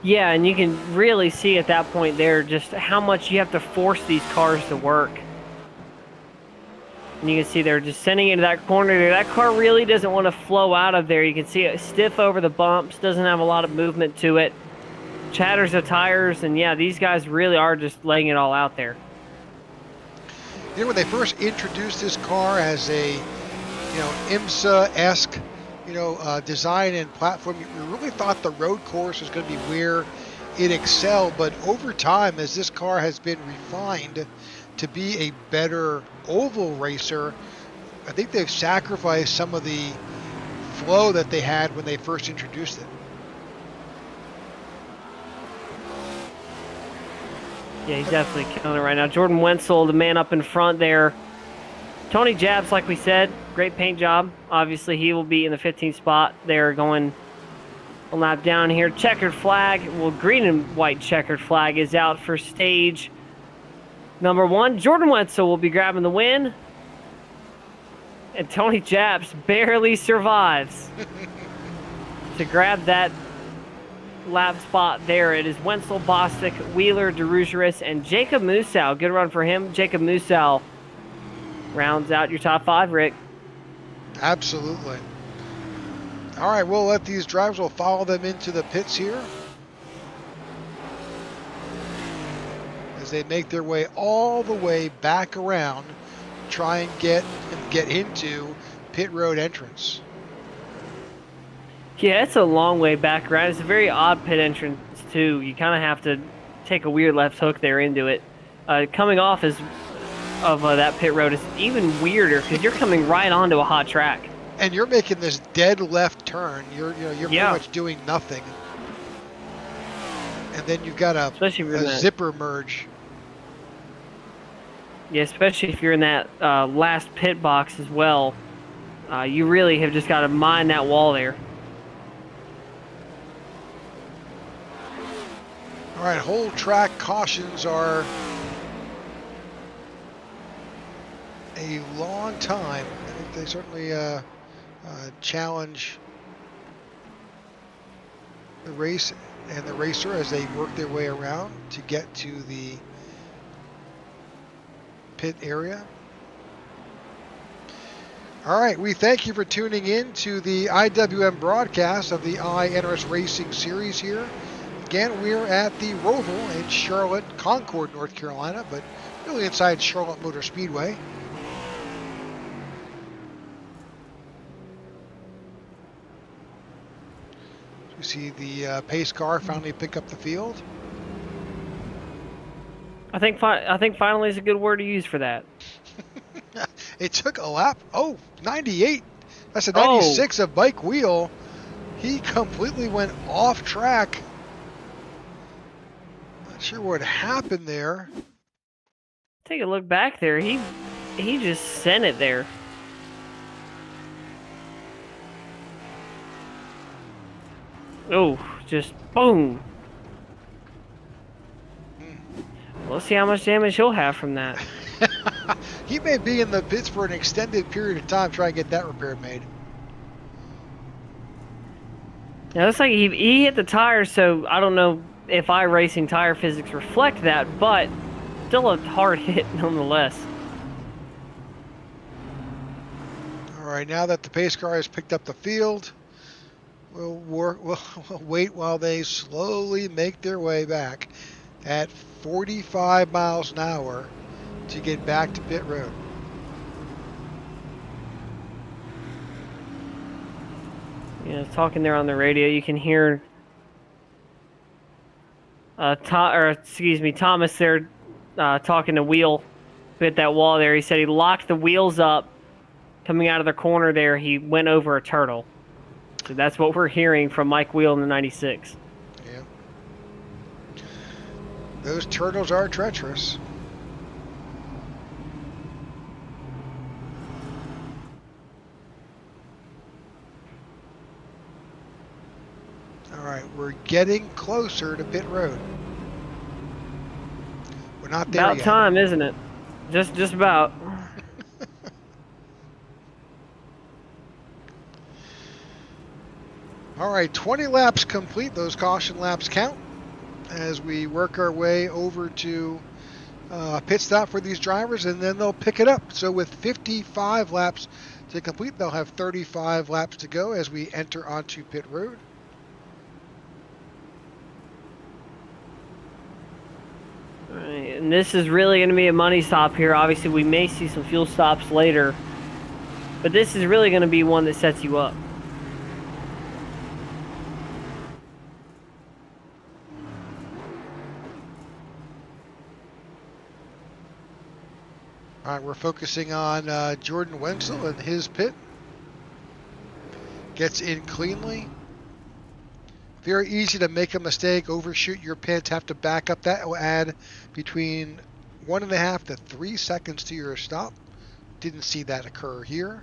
Yeah, and you can really see at that point there just how much you have to force these cars to work. And you can see they're just sending into that corner there. That car really doesn't want to flow out of there. You can see it stiff over the bumps, doesn't have a lot of movement to it. Chatters the tires, and yeah, these guys really are just laying it all out there. You know, when they first introduced this car as a, IMSA-esque design and platform. We really thought the road course was going to be where it excelled, but over time, as this car has been refined to be a better oval racer, I think they've sacrificed some of the flow that they had when they first introduced it. Yeah, he's definitely killing it right now. Jordan Wenzel, the man up in front there. Tony Jabs, like we said, great paint job. Obviously, he will be in the 15th spot. They're going a lap down here. Checkered flag. Well, green and white checkered flag is out for stage number 1. Jordan Wenzel will be grabbing the win. And Tony Jabs barely survives to grab that lap spot there. It is Wenzel, Bostic, Wheeler, DeRugeris, and Jacob Musow. Good run for him. Jacob Musow rounds out your top 5, Rick. Absolutely. All right, we'll let these drivers, we'll follow them into the pits here as they make their way all the way back around, try and get into pit road entrance. Yeah, it's a long way back around. It's a very odd pit entrance, too. You kind of have to take a weird left hook there into it. Coming off of that pit road is even weirder because you're coming right onto a hot track. And you're making this dead left turn. You're pretty much doing nothing. And then you've got a zipper merge. Yeah, especially if you're in that last pit box as well. You really have just got to mine that wall there. All right, whole track cautions are a long time. I think they certainly challenge the race and the racer as they work their way around to get to the pit area. All right, we thank you for tuning in to the IWM broadcast of the iNRS Racing Series here. Again, we're at the ROVAL in Charlotte, Concord, North Carolina, but really inside Charlotte Motor Speedway. You see the pace car finally pick up the field. I think finally is a good word to use for that. It took a lap. Oh, 98. That's a 96 of Bike Wheel. He completely went off track. Not sure what happened there. Take a look back there. He just sent it there. Oh, just boom. We'll see how much damage he'll have from that. He may be in the pits for an extended period of time trying to get that repair made. Yeah, looks like he hit the tires, so I don't know if iRacing tire physics reflect that, but still a hard hit nonetheless. All right, now that the pace car has picked up the field, we'll wait while they slowly make their way back at 45 miles an hour to get back to pit road. Yeah, talking there on the radio, you can hear Thomas there talking to Wheel who hit that wall there. He said he locked the wheels up coming out of the corner there. He went over a turtle. So that's what we're hearing from Mike Wheel in the 96. Yeah. Those turtles are treacherous. All right, we're getting closer to pit road. We're not there about yet. Time, isn't it? Just about. All right, 20 laps complete. Those caution laps count as we work our way over to pit stop for these drivers, and then they'll pick it up. So with 55 laps to complete, they'll have 35 laps to go as we enter onto pit road. All right, and this is really going to be a money stop here. Obviously, we may see some fuel stops later, but this is really going to be one that sets you up. All right, we're focusing on Jordan Wenzel and his pit. Gets in cleanly. Very easy to make a mistake, overshoot your pits, have to back up. That will add between 1.5 to 3 seconds to your stop. Didn't see that occur here.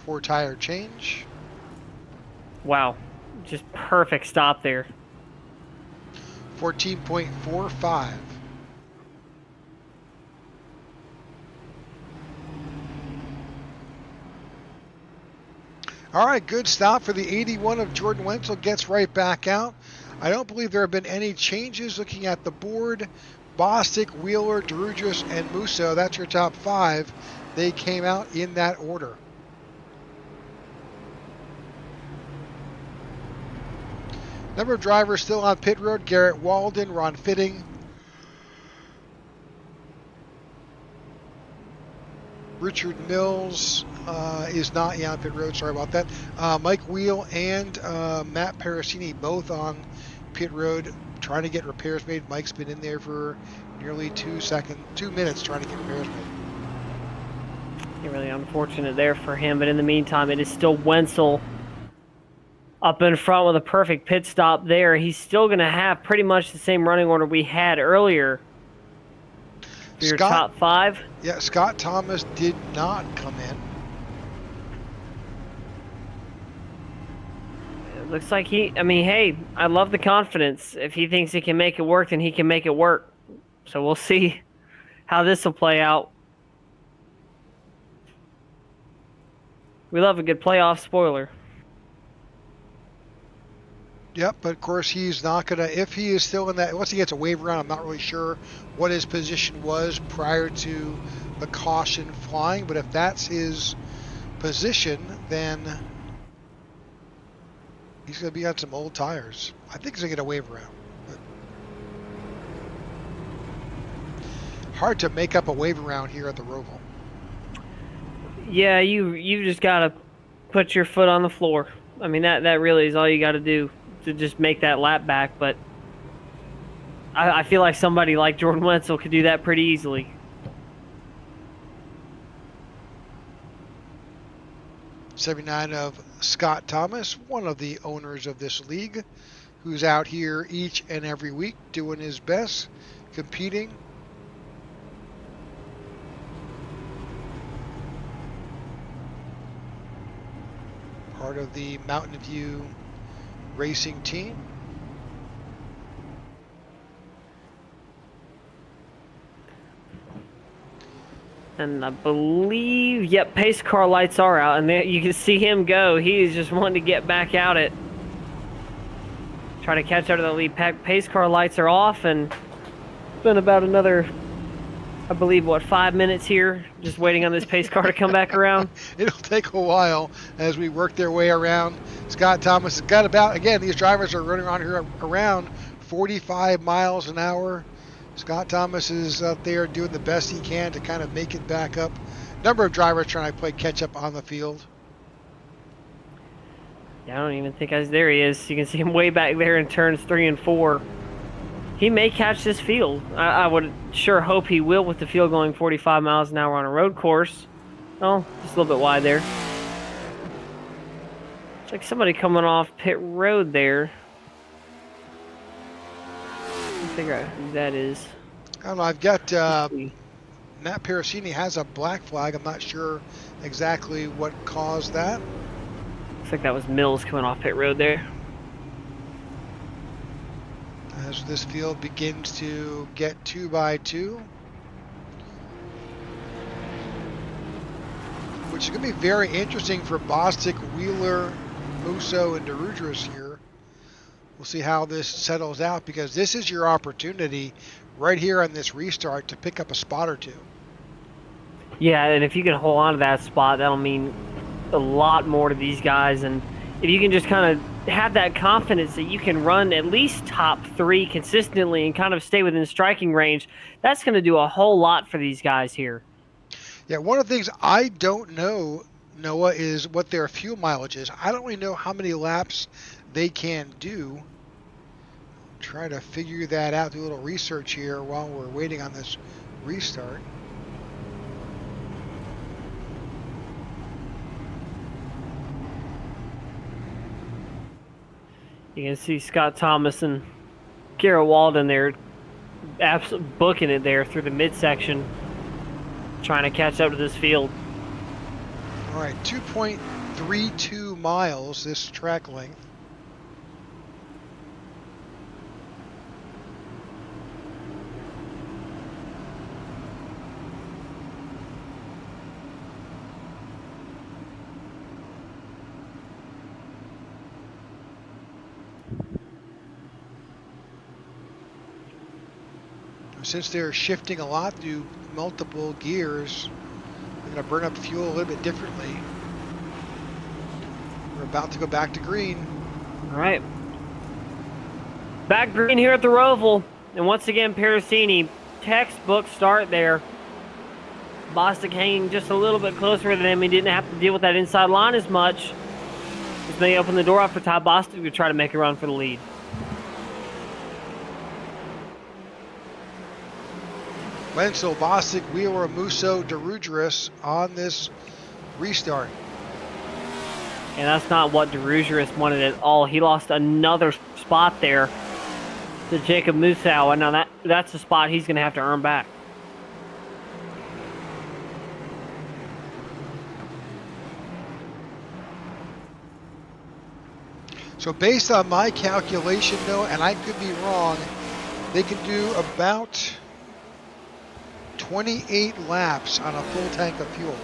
4 tire change. Wow, just perfect stop there. 14.45. All right, good stop for the 81 of Jordan Wenzel. Gets right back out. I don't believe there have been any changes looking at the board. Bostic, Wheeler, Derudris, and Musso, that's your top 5. They came out in that order. Number of drivers still on pit road: Garrett Walden, Ron Fitting, Richard Mills is not on pit road. Sorry about that. Mike Wheel and Matt Parasini both on pit road trying to get repairs made. Mike's been in there for nearly 2 minutes trying to get repairs made. Really unfortunate there for him, but in the meantime, it is still Wenzel up in front with a perfect pit stop there. He's still going to have pretty much the same running order we had earlier for your top 5. Yeah, Scott Thomas did not come in. It looks like hey, I love the confidence. If he thinks he can make it work, then he can make it work. So we'll see how this will play out. We love a good playoff spoiler. Yep, but of course he's not going to, if he is still in that, once he gets a wave around, I'm not really sure what his position was prior to the caution flying, but if that's his position, then he's going to be on some old tires. I think he's going to get a wave around. But hard to make up a wave around here at the Roval. Yeah, you just got to put your foot on the floor. I mean, that really is all you got to do to just make that lap back, but I feel like somebody like Jordan Wenzel could do that pretty easily. '79 of Scott Thomas, one of the owners of this league, who's out here each and every week doing his best, competing. Part of the Mountain View racing team. And I believe, yep, pace car lights are out, and there you can see him go. He's just wanting to get back out it. Try to catch out of the lead pack. Pace car lights are off, and it's been about another, I believe, 5 minutes here, just waiting on this pace car to come back around. It'll take a while as we work their way around. Scott Thomas has got about, again, these drivers are running around here around 45 miles an hour. Scott Thomas is out there doing the best he can to kind of make it back up. Number of drivers trying to play catch up on the field. Yeah, I don't even think there he is. You can see him way back there in turns 3 and 4. He may catch this field. I would sure hope he will with the field going 45 miles an hour on a road course. Oh, just a little bit wide there. It's like somebody coming off pit road there. Figure out who that is. I don't know. I've got Matt Parasini has a black flag. I'm not sure exactly what caused that. Looks like that was Mills coming off pit road there. As this field begins to get 2 by 2, which is going to be very interesting for Bostic, Wheeler, Musso, and Derudris here. We'll see how this settles out, because this is your opportunity right here on this restart to pick up a spot or 2. Yeah, and if you can hold on to that spot, that'll mean a lot more to these guys. And if you can just kind of have that confidence that you can run at least top 3 consistently and kind of stay within striking range, that's going to do a whole lot for these guys here. Yeah, one of the things I don't know, Noah, is what their fuel mileage is. I don't really know how many laps they can do. Try to figure that out, do a little research here while we're waiting on this restart. You can see Scott Thomas and Garrett Walden there, absolutely booking it there through the midsection, trying to catch up to this field. All right, 2.32 miles this track length. Since they're shifting a lot through multiple gears, they're going to burn up fuel a little bit differently. We're about to go back to green. All right. Back green here at the Roval. And once again, Pericini, textbook start there. Bostic hanging just a little bit closer than him. He didn't have to deal with that inside line as much. As they open the door up for Ty Bostic to try to make a run for the lead. Wenzel, Bostic, Wheeler, Musso, DeRugeris on this restart. And that's not what DeRugeris wanted at all. He lost another spot there to Jacob Musso. And now that's a spot he's going to have to earn back. So based on my calculation, though, and I could be wrong, they can do about 28 laps on a full tank of fuel.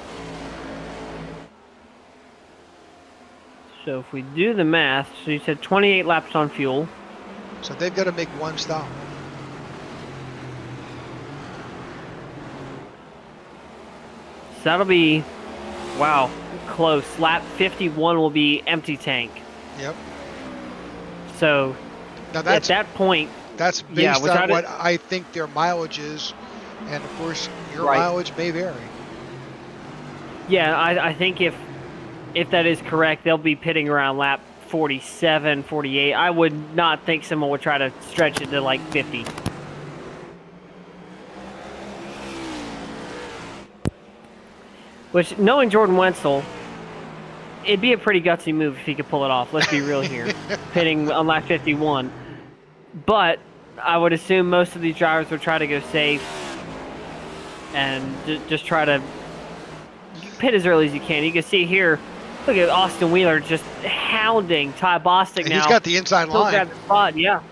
So if we do the math, so you said 28 laps on fuel. So they've got to make one stop. So that'll be, wow, close. Lap 51 will be empty tank. Yep. So now that's, at that point, that's based on what I think their mileage is. And of course, your mileage may vary. Yeah, I think if that is correct, they'll be pitting around lap 47, 48. I would not think someone would try to stretch it to like 50. Which, knowing Jordan Wenzel, it'd be a pretty gutsy move if he could pull it off. Let's be real here. Pitting on lap 51. But I would assume most of these drivers would try to go safe and just try to pit as early as you can. You can see here, look at Austin Wheeler just hounding Ty Bostic now. He's got the inside line. Still got the spot, yeah.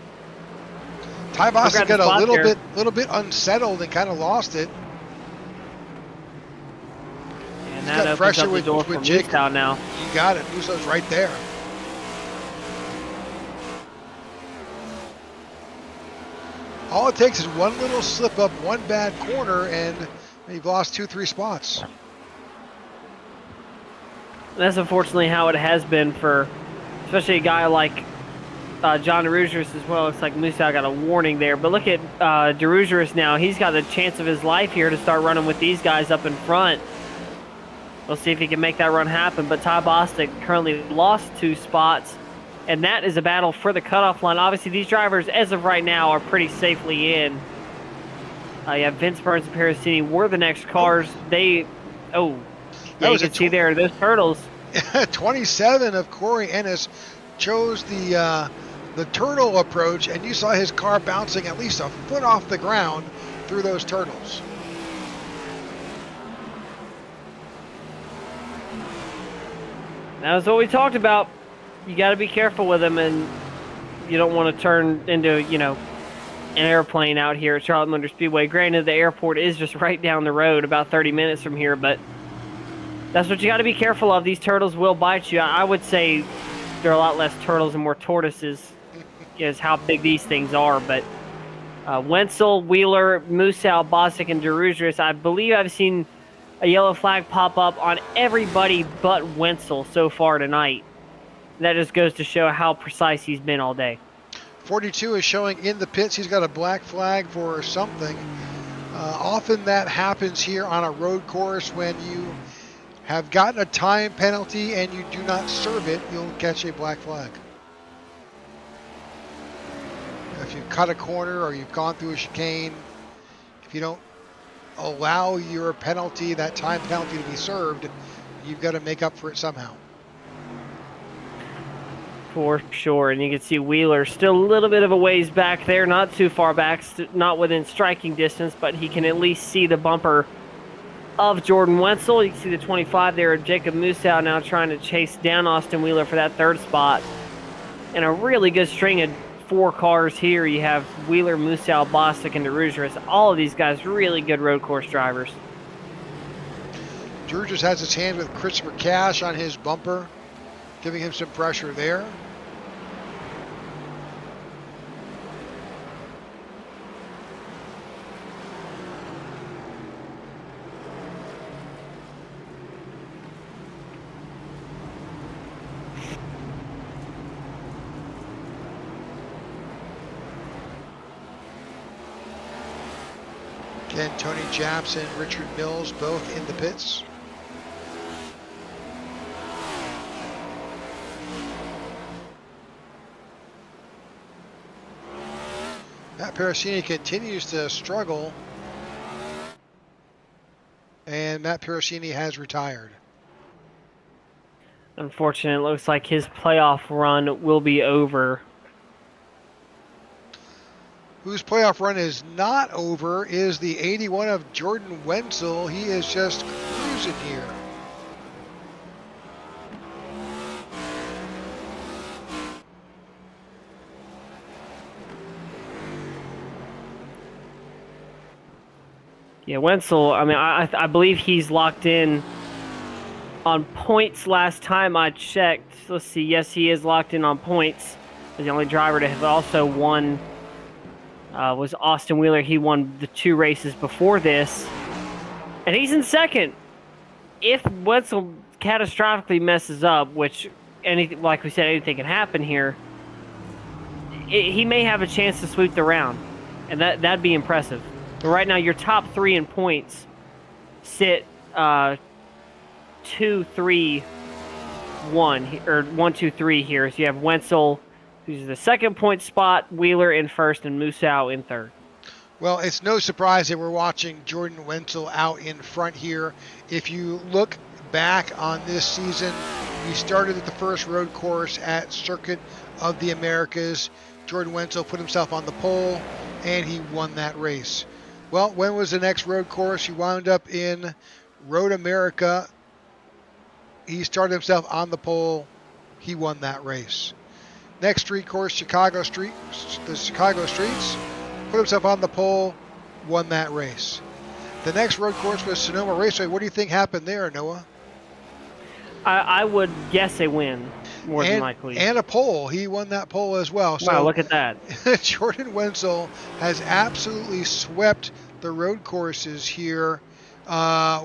Ty Bostic got a little bit unsettled and kind of lost it. And that opens up the door for Musso now. You got it. Musso's right there. All it takes is one little slip up, one bad corner, and you've lost 2-3 spots. That's unfortunately how it has been for, especially a guy like John DeRugeris as well. Looks like Musso got a warning there. But look at DeRugeris now. He's got the chance of his life here to start running with these guys up in front. We'll see if he can make that run happen. But Ty Bostic currently lost 2 spots. And that is a battle for the cutoff line. Obviously, these drivers, as of right now, are pretty safely in. Yeah, Vince Burns and Pericini were the next cars. You can see there, those turtles. 27 of Corey Ennis chose the turtle approach, and you saw his car bouncing at least a foot off the ground through those turtles. That was what we talked about. You got to be careful with them, and you don't want to turn into, an airplane out here at Charlotte Motor Speedway. Granted, the airport is just right down the road, about 30 minutes from here, but that's what you got to be careful of. These turtles will bite you. I would say there are a lot less turtles and more tortoises, is how big these things are. But Wenzel, Wheeler, Musso, Bostic, and DeRugeris, I believe I've seen a yellow flag pop up on everybody but Wenzel so far tonight. That just goes to show how precise he's been all day. 42 is showing in the pits. He's got a black flag for something. Often that happens here on a road course when you have gotten a time penalty and you do not serve it, you'll catch a black flag. If you cut a corner or you've gone through a chicane, if you don't allow your penalty, that time penalty, to be served, you've got to make up for it somehow. For sure, and you can see Wheeler still a little bit of a ways back there, not too far back, not within striking distance, but he can at least see the bumper of Jordan Wenzel. You can see the 25 there of Jacob Musow now trying to chase down Austin Wheeler for that third spot. And a really good string of 4 cars here. You have Wheeler, Musow, Bostic, and DeRugis. All of these guys really good road course drivers. DeRugis has his hand with Christopher Cash on his bumper, giving him some pressure there. Again, Tony Japs and Richard Mills both in the pits. Matt Pericini continues to struggle, and Matt Pericini has retired. Unfortunately, it looks like his playoff run will be over. Whose playoff run is not over is the 81 of Jordan Wenzel. He is just cruising here. Yeah, Wenzel, I mean, I believe he's locked in on points last time I checked. Let's see, yes, he is locked in on points. He's the only driver to have also won was Austin Wheeler. He won the 2 races before this. And he's in second. If Wenzel catastrophically messes up, which, anything, like we said, anything can happen here, he may have a chance to sweep the round. And that'd be impressive. But right now, your top 3 in points sit 2, 3, 1, or 1, 2, 3 here. So you have Wenzel, who's the second point spot, Wheeler in first, and Musow in third. Well, it's no surprise that we're watching Jordan Wenzel out in front here. If you look back on this season, he started at the first road course at Circuit of the Americas. Jordan Wenzel put himself on the pole, and he won that race. Well, when was the next road course? He wound up in Road America. He started himself on the pole. He won that race. Next street course, Chicago Streets, put himself on the pole, won that race. The next road course was Sonoma Raceway. What do you think happened there, Noah? I would guess a win, more than likely. And a pole. He won that pole as well. So wow, look at that. Jordan Wenzel has absolutely swept the road courses here,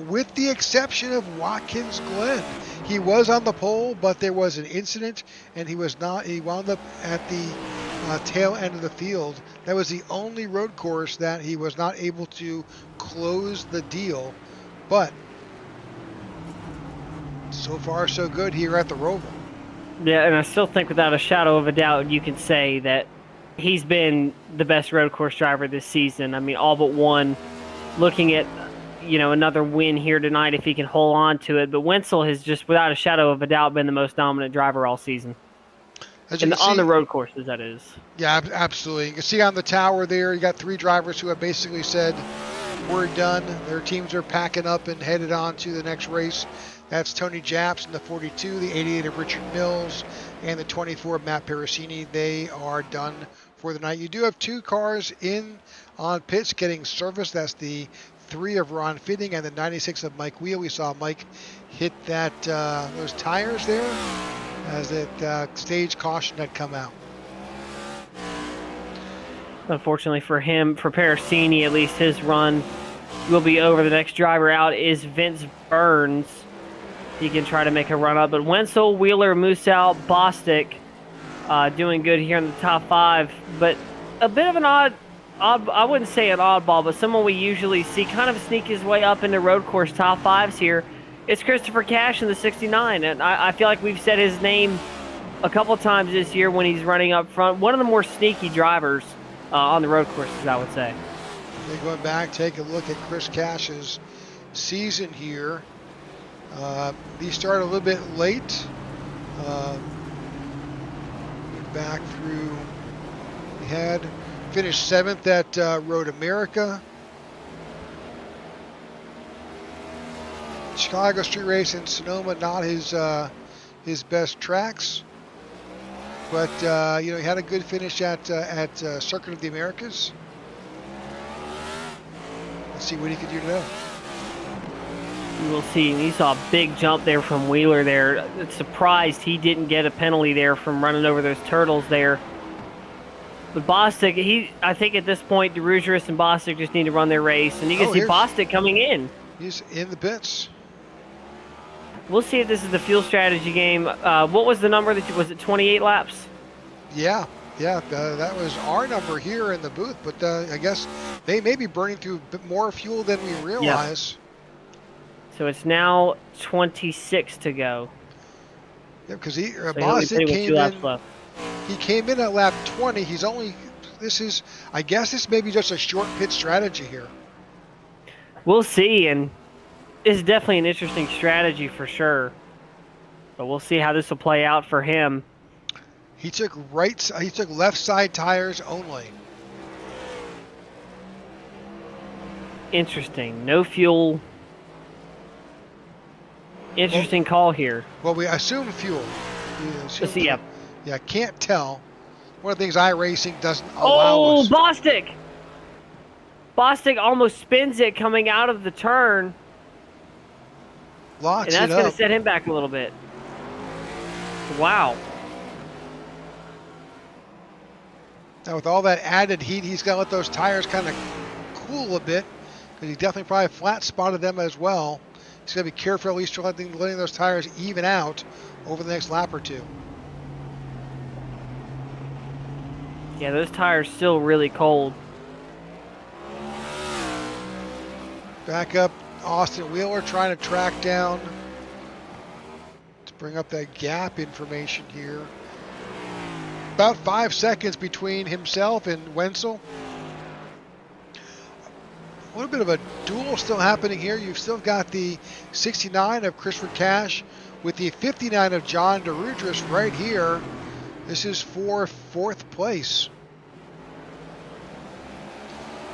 with the exception of Watkins Glen. He was on the pole, but there was an incident, and he wound up at the tail end of the field. That was the only road course that he was not able to close the deal. But so far, so good here at the Roval. Yeah, and I still think without a shadow of a doubt, you can say that he's been the best road course driver this season. I mean, all but one. Looking at, another win here tonight if he can hold on to it. But Wenzel has just, without a shadow of a doubt, been the most dominant driver all season. On the road courses, that is. Yeah, absolutely. You can see on the tower there, you got 3 drivers who have basically said, we're done. Their teams are packing up and headed on to the next race. That's Tony Japs in the 42, the 88 of Richard Mills, and the 24 of Matt Pericini. They are done for the night. You do have 2 cars in on pits getting service. That's the 3 of Ron Fitting and the 96 of Mike Wheel. We saw Mike hit that those tires there as that stage caution had come out. Unfortunately for him, for Pericini, at least his run will be over. The next driver out is Vince Burns. He can try to make a run up. But Wenzel, Wheeler, Musow, Bostic doing good here in the top 5. But a bit of an odd, I wouldn't say an oddball, but someone we usually see kind of sneak his way up into road course top 5s here. It's Christopher Cash in the 69. And I feel like we've said his name a couple times this year when he's running up front. One of the more sneaky drivers on the road courses, I would say. Going back, take a look at Chris Cash's season here. He started a little bit late. back through. He had finished 7th at Road America. Chicago Street Race in Sonoma, not his best tracks, but you know, he had a good finish at Circuit of the Americas. Let's see what he can do today. We will see. And you saw a big jump there from Wheeler there. Surprised he didn't get a penalty there from running over those turtles there. But Bostic, I think at this point, DeRugeris and Bostic just need to run their race. And you can see Bostic coming in. He's in the pits. We'll see if this is the fuel strategy game. What was the number? Was it 28 laps? Yeah. That was our number here in the booth. But I guess they may be burning through a bit more fuel than we realize. Yeah. So it's now 26 to go. Yeah, because Bostic came in. He came in at lap 20. He's only. I guess this may be just a short pit strategy here. We'll see, and it's definitely an interesting strategy for sure. But we'll see how this will play out for him. He took left side tires only. Interesting. No fuel. Interesting call here. Well, we assume fuel. Let's see, yeah. Yeah, can't tell. One of the things iRacing doesn't allow us. Oh, Bostic! Bostic almost spins it coming out of the turn. Locks and that's going to set him back a little bit. Wow. Now with all that added heat, he's got to let those tires kind of cool a bit, because he definitely probably flat spotted them as well. He's got to be careful at least letting those tires even out over the next lap or two. Yeah, those tires still really cold. Back up, Austin Wheeler trying to track down to bring up that gap information here. About 5 seconds between himself and Wenzel. A little bit of a duel still happening here. You've still got the 69 of Christopher Cash with the 59 of John DeRugeris right here. This is for 4th place.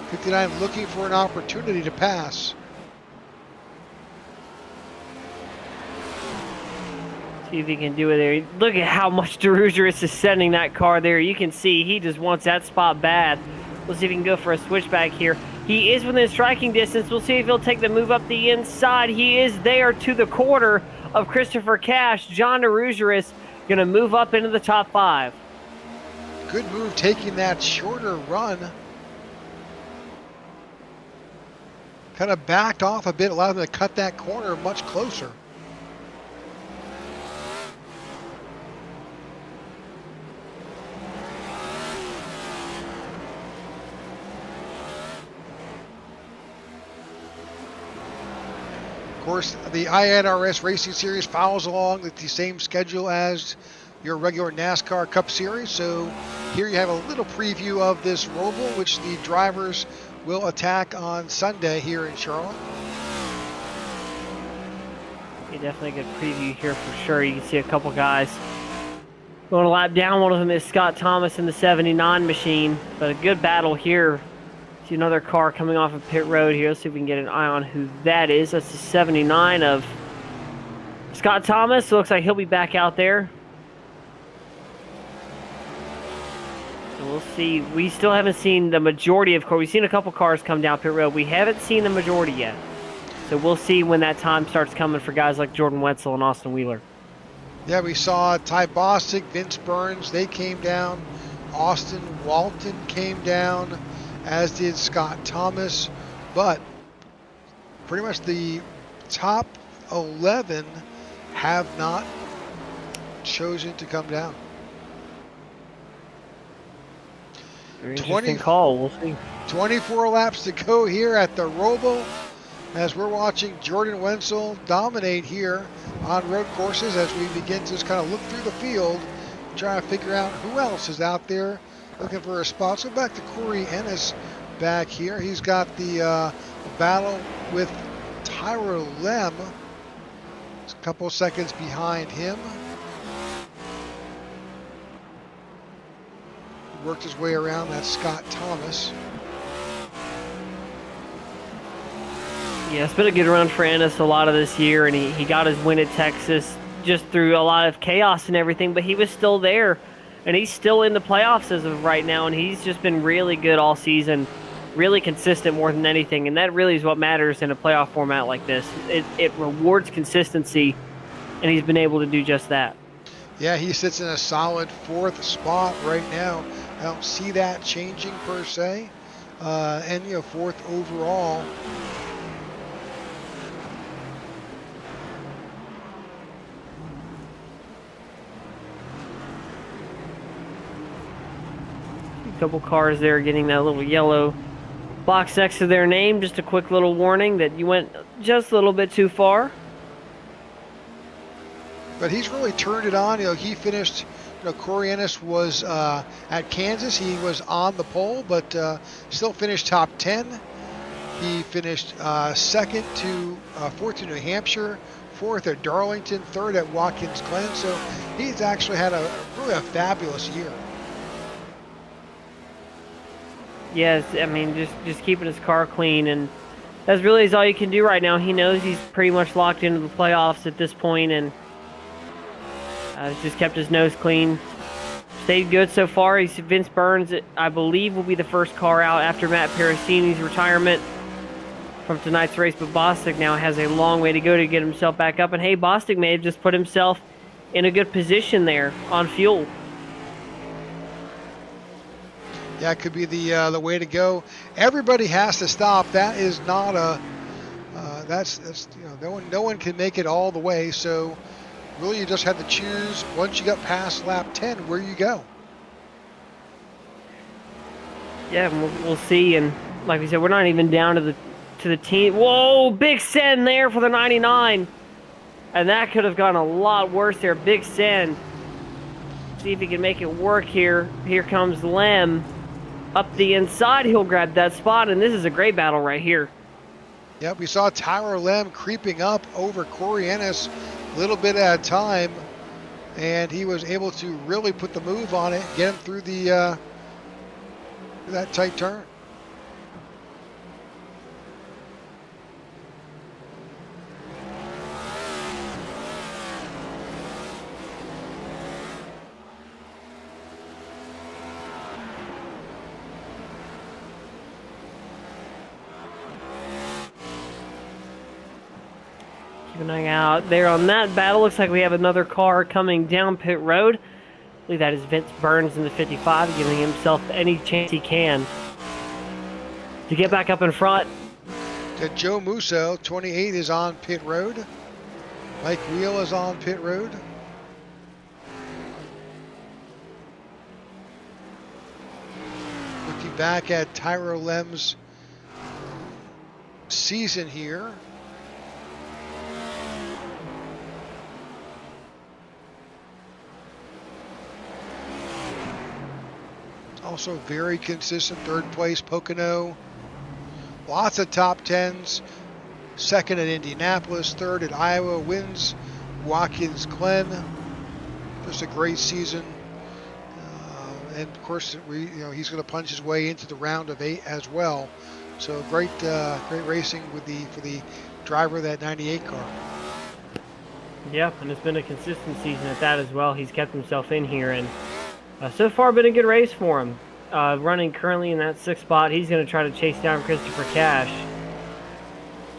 59 looking for an opportunity to pass. See if he can do it there. Look at how much DeRugeris is sending that car there. You can see he just wants that spot bad. Let's see if he can go for a switchback here. He is within striking distance. We'll see if he'll take the move up the inside. He is there to the quarter of Christopher Cash. John DeRugeris going to move up into the top 5. Good move taking that shorter run. Kind of backed off a bit, allowed him to cut that corner much closer. Of course, the iNRS Racing Series follows along with the same schedule as your regular NASCAR Cup Series. So here you have a little preview of this ROVAL, which the drivers will attack on Sunday here in Charlotte. Yeah, definitely a good preview here for sure. You can see a couple guys going a lap down. One of them is Scott Thomas in the 79 machine, but a good battle here. See another car coming off of pit road here. Let's see if we can get an eye on who that is. That's the 79 of Scott Thomas. It looks like he'll be back out there. So we'll see. We still haven't seen the majority of cars. We've seen a couple cars come down pit road. We haven't seen the majority yet. So we'll see when that time starts coming for guys like Jordan Wetzel and Austin Wheeler. Yeah, we saw Ty Bostic, Vince Burns, they came down. Austin Walton came down, as did Scott Thomas. But pretty much the top 11 have not chosen to come down. Very interesting call. We'll see. 24 laps to go here at the ROVAL, as we're watching Jordan Wetzel dominate here on road courses as we begin to just kind of look through the field, trying to figure out who else is out there looking for a spot. So back to Corey Ennis back here. He's got the battle with Tyler Lem. It's a couple seconds behind him. worked his way around that Scott Thomas. Yeah, it's been a good run for Ennis a lot of this year, and he got his win at Texas just through a lot of chaos and everything, but he was still there, and he's still in the playoffs as of right now, and he's just been really good all season, really consistent more than anything, and that really is what matters in a playoff format like this. It rewards consistency, and he's been able to do just that. Yeah, he sits in a solid 4th spot right now. I don't see that changing per se. And, 4th overall. A couple cars there getting that little yellow box next to their name. Just a quick little warning that you went just a little bit too far. But he's really turned it on. He finished, Corey Ennis was at Kansas. He was on the pole, but still finished top 10. He finished 2nd to 4th to New Hampshire, 4th at Darlington, 3rd at Watkins Glen. So he's actually had really a fabulous year. Yes, I mean, just keeping his car clean, and that's really is all you can do right now. He knows he's pretty much locked into the playoffs at this point, and just kept his nose clean. Stayed good so far. Vince Burns, I believe, will be the first car out after Matt Pericini's retirement from tonight's race, but Bostic now has a long way to go to get himself back up, and hey, Bostic may have just put himself in a good position there on fuel. Yeah, it could be the way to go. Everybody has to stop. That is not a. That's no one can make it all the way. So really, you just have to choose once you got past lap 10 where you go. Yeah, we'll see. And like we said, we're not even down to the team. Whoa, big send there for the 99, and that could have gone a lot worse there. Big send. See if he can make it work here. Here comes Lem. Up the inside, he'll grab that spot, and this is a great battle right here. Yep, we saw Tyler Lem creeping up over Corey Ennis a little bit at a time, and he was able to really put the move on it, get him through that tight turn. Keep an eye out there on that battle. Looks like we have another car coming down pit road. I believe that is Vince Burns in the 55, giving himself any chance he can to get back up in front. Joe Musso, 28, is on pit road. Mike Wheel is on pit road. Looking back at Tyro Lem's season here. Also very consistent, 3rd place Pocono. Lots of top 10s. 2nd at Indianapolis, 3rd at Iowa, wins Watkins Glen. Just a great season. And of course, he's going to punch his way into the round of 8 as well. So great racing for the driver of that 98 car. Yep, and it's been a consistent season at that as well. He's kept himself in here, and so far been a good race for him. Running currently in that 6th spot, he's going to try to chase down Christopher Cash.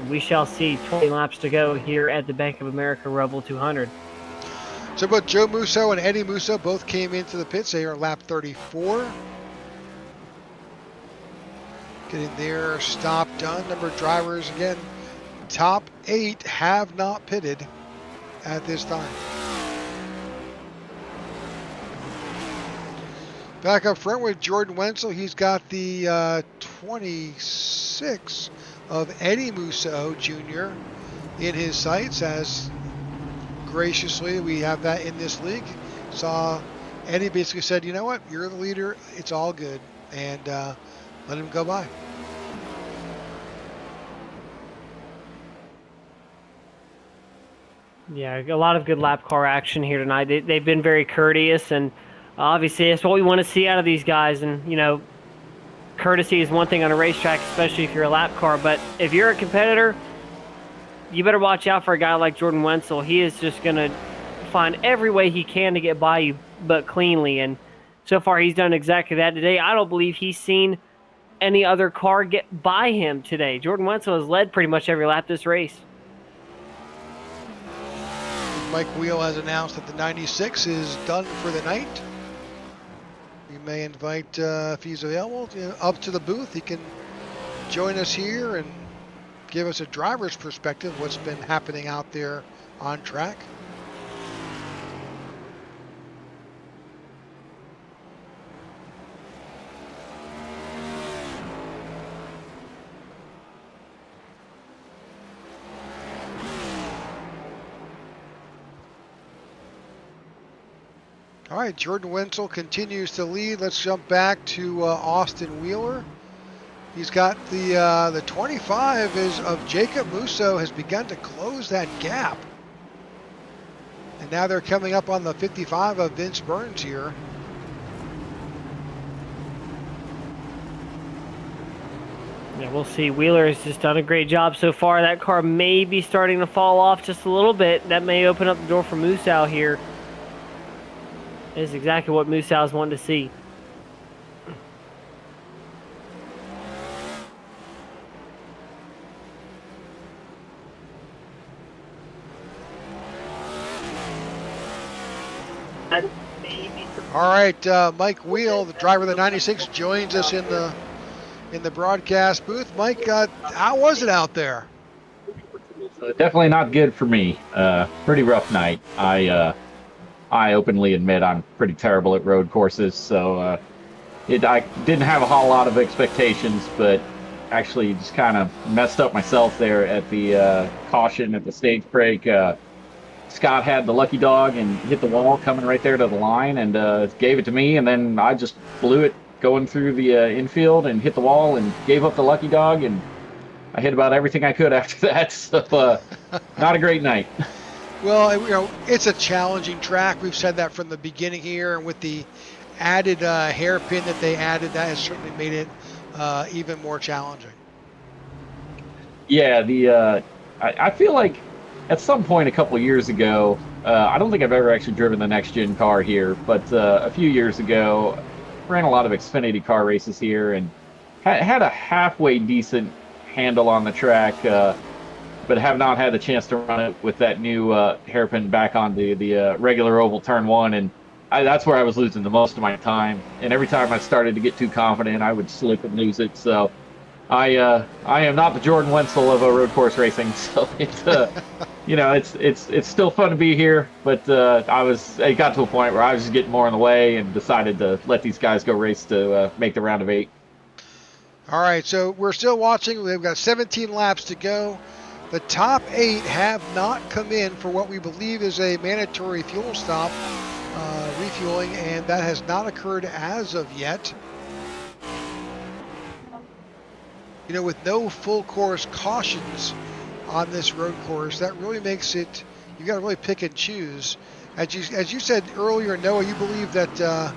And we shall see 20 laps to go here at the Bank of America ROVAL 200. So both Joe Musso and Eddie Musso both came into the pits. They are lap 34. Getting their stop done. Number of drivers, again, top 8 have not pitted at this time. Back up front with Jordan Wenzel. He's got the 26 of Eddie Musso Jr. in his sights, as graciously we have that in this league. Saw Eddie basically said, you know what, you're the leader, it's all good, and let him go by. Yeah, a lot of good lap car action here tonight. They've been very courteous, and Obviously, that's what we want to see out of these guys. And, you know, courtesy is one thing on a racetrack, especially if you're a lap car. But if you're a competitor, you better watch out for a guy like Jordan Wenzel. He is just going to find every way he can to get by you, but cleanly. And so far, he's done exactly that today. I don't believe he's seen any other car get by him today. Jordan Wenzel has led pretty much every lap this race. Mike Wheel has announced that the 96 is done for the night. We may invite, if he's available, up to the booth. He can join us here and give us a driver's perspective what's been happening out there on track. All right, Jordan Wenzel continues to lead. Let's jump back to Austin Wheeler. He's got the 25 is of Jacob Musso has begun to close that gap. And now they're coming up on the 55 of Vince Burns here. Yeah, we'll see. Wheeler has just done a great job so far. That car may be starting to fall off just a little bit. That may open up the door for Musso here. This is exactly what Musau's wanting to see. All right, Mike Wheel, the driver of the 96, joins us in the broadcast booth. Mike, how was it out there? Definitely not good for me. Pretty rough night. I openly admit I'm pretty terrible at road courses, so I didn't have a whole lot of expectations, but actually just kind of messed up myself there at the caution at the stage break. Scott had the lucky dog and hit the wall coming right there to the line and gave it to me, and then I just blew it going through the infield and hit the wall and gave up the lucky dog, and I hit about everything I could after that, so not a great night. Well, you know, it's a challenging track. We've said that from the beginning here, and with the added hairpin that they added, that has certainly made it even more challenging. Yeah, I feel like at some point a couple of years ago, I don't think I've ever actually driven the next-gen car here, but a few years ago, ran a lot of Xfinity car races here and had a halfway decent handle on the track, but have not had the chance to run it with that new hairpin back on the regular oval turn one, and that's where I was losing the most of my time. And every time I started to get too confident, I would slip and lose it. So I am not the Jordan Wenzel of road course racing. So it's you know, it's still fun to be here, but it got to a point where I was just getting more in the way and decided to let these guys go race to make the round of 8. All right, so we're still watching. We've got 17 laps to go. The top 8 have not come in for what we believe is a mandatory fuel stop, refueling, and that has not occurred as of yet. You know, with no full course cautions on this road course, that really makes it, you got to really pick and choose. As you said earlier, Noah, you believe that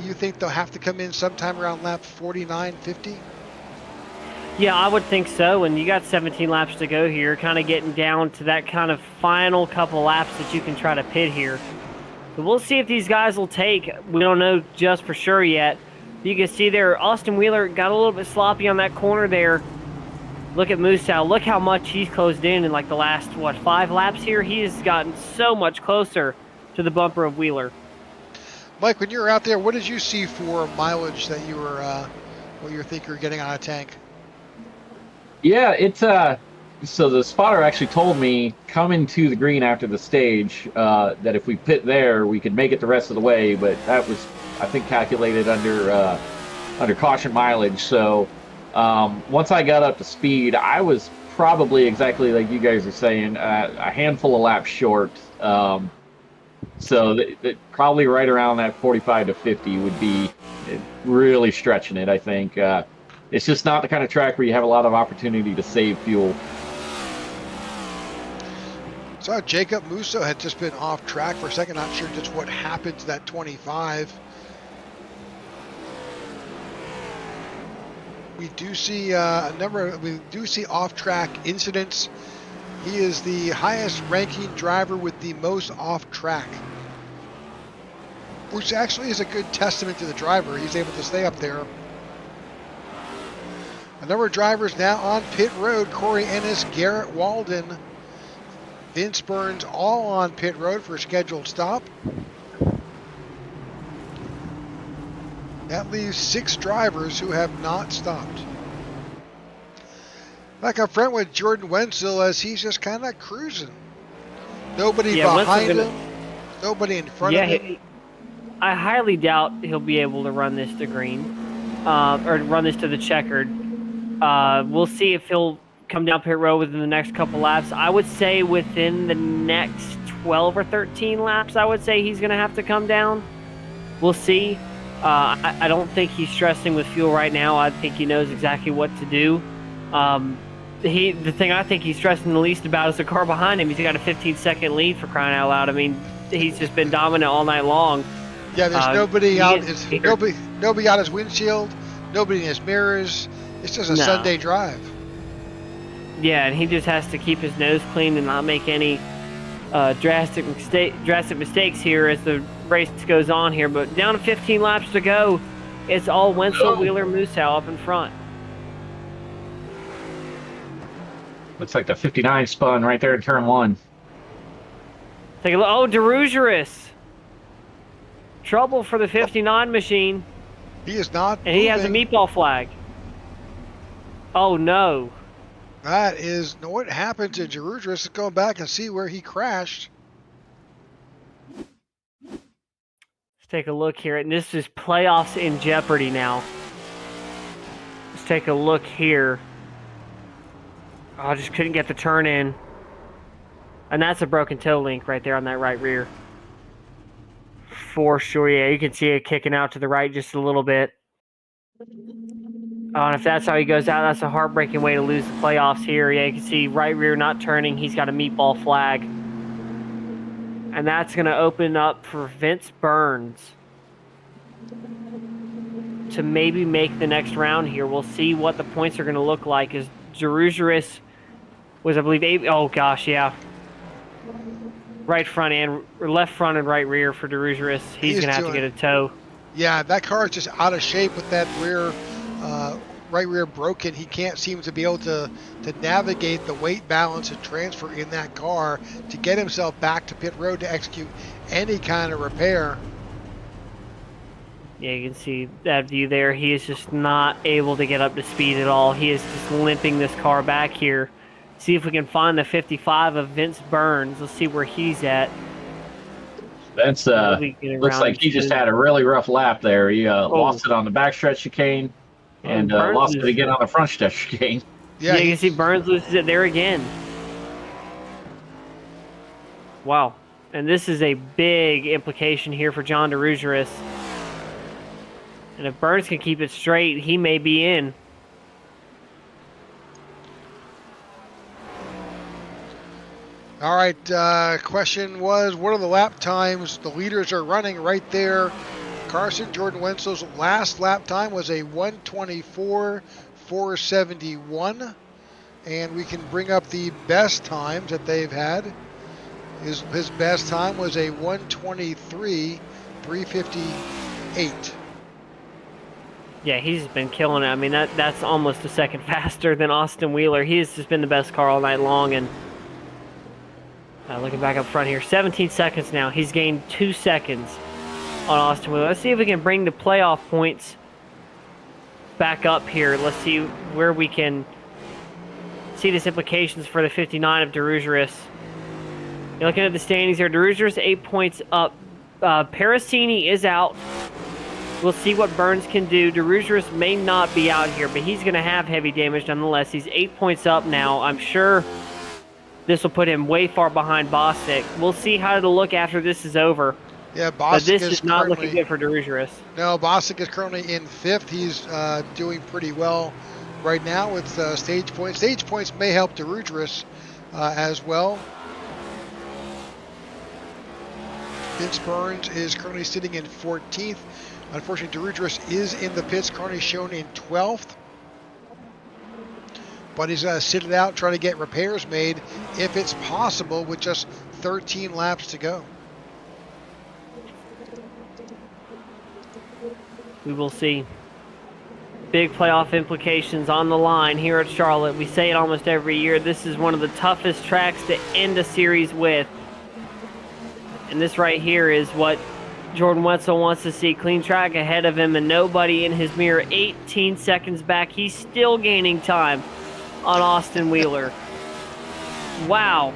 you think they'll have to come in sometime around lap 49, 50? Yeah, I would think so. And you got 17 laps to go here, kind of getting down to that kind of final couple laps that you can try to pit here. So we'll see if these guys will take. We don't know just for sure yet. You can see there, Austin Wheeler got a little bit sloppy on that corner there. Look at Musso. Look how much he's closed in like the last, 5 laps here. He has gotten so much closer to the bumper of Wheeler. Mike, when you were out there, what did you see for mileage that you were, what you think you were getting on a tank? Yeah, it's so the spotter actually told me coming to the green after the stage that if we pit there, we could make it the rest of the way, but that was, I think, calculated under caution mileage. So once I got up to speed, I was probably exactly like you guys are saying, a handful of laps short. So probably right around that 45 to 50 would be really stretching it, I think. It's just not the kind of track where you have a lot of opportunity to save fuel. Saw Jacob Musso had just been off track for a second. Not sure just what happened to that 25. We do see off-track incidents. He is the highest-ranking driver with the most off-track, which actually is a good testament to the driver. He's able to stay up there. A number of drivers now on pit road. Corey Ennis, Garrett Walden, Vince Burns, all on pit road for a scheduled stop. That leaves 6 drivers who have not stopped. Back up front with Jordan Wenzel as he's just kind of cruising. Nobody behind him, nobody in front of him. I highly doubt he'll be able to run this to green, or run this to the checkered. We'll see if he'll come down pit road within the next couple laps. I would say within the next 12 or 13 laps, I would say he's going to have to come down. We'll see. I don't think he's stressing with fuel right now. I think he knows exactly what to do. The thing I think he's stressing the least about is the car behind him. He's got a 15-second lead, for crying out loud. I mean, he's just been dominant all night long. Yeah, there's nobody out. Nobody out his windshield. Nobody in his mirrors. It's just a Sunday drive. Yeah, and he just has to keep his nose clean and not make any drastic mistakes here as the race goes on here. But down to 15 laps to go, it's all Wenzel, Wheeler, Moosehow up in front. Looks like the 59 spun right there in turn 1. Take a look. Oh, DeRougeris. Trouble for the 59 machine. He is not And he has a meatball flag. Oh, no. That is what happened to DeRougeris. Let's go back and see where he crashed. Let's take a look here. And this is playoffs in jeopardy now. Let's take a look here. Oh, I just couldn't get the turn in. And that's a broken toe link right there on that right rear. For sure, yeah. You can see it kicking out to the right just a little bit. Oh, and if that's how he goes out, that's a heartbreaking way to lose the playoffs here. Yeah, you can see right rear not turning. He's got a meatball flag. And that's going to open up for Vince Burns to maybe make the next round here. We'll see what the points are going to look like as DeRougeris was, I believe, 8. Oh, gosh, yeah. Right front and left front and right rear for DeRougeris. He's going to have to get a tow. Yeah, that car is just out of shape with that rear, right rear broken. He can't seem to be able to navigate the weight balance and transfer in that car to get himself back to pit road to execute any kind of repair. Yeah, you can see that view there. He is just not able to get up to speed at all. He is just limping this car back here. See if we can find the 55 of Vince Burns. Let's see where he's at. That's looks like he just had a really rough lap there. He lost it on the backstretch chicane and lost it again on the front stretch chicane. Yeah, you can see Burns loses it there again. Wow. And this is a big implication here for John DeRougeris. And if Burns can keep it straight, he may be in. All right, question was, what are the lap times? The leaders are running right there. Carson Jordan Wenzel's last lap time was a 1:24.471, and we can bring up the best times that they've had. His best time was a 1:23.358. Yeah, he's been killing it. I mean, that's almost a second faster than Austin Wheeler. He has just been the best car all night long. And looking back up front here, 17 seconds now. He's gained 2 seconds on Austin Wheeler. Let's see if we can bring the playoff points back up here. Let's see where we can see this implications for the 59 of DeRougeris. You're looking at the standings here. DeRougeris 8 points up. Parasini is out. We'll see what Burns can do. DeRougeris may not be out here, but he's going to have heavy damage nonetheless. He's 8 points up now. I'm sure this will put him way far behind Bostic. We'll see how it'll look after this is over. Yeah, Bostic but this is not looking good for DeRougeris. No, Bostic is currently in 5th. He's doing pretty well right now with stage points. Stage points may help DeRougeris as well. Vince Burns is currently sitting in 14th. Unfortunately, DeRudris is in the pits, currently shown in 12th. But he's going to sit it out, try to get repairs made if it's possible with just 13 laps to go. We will see. Big playoff implications on the line here at Charlotte. We say it almost every year. This is one of the toughest tracks to end a series with. And this right here is what Jordan Wetzel wants to see. Clean track ahead of him and nobody in his mirror. 18 seconds back. He's still gaining time on Austin Wheeler. Wow.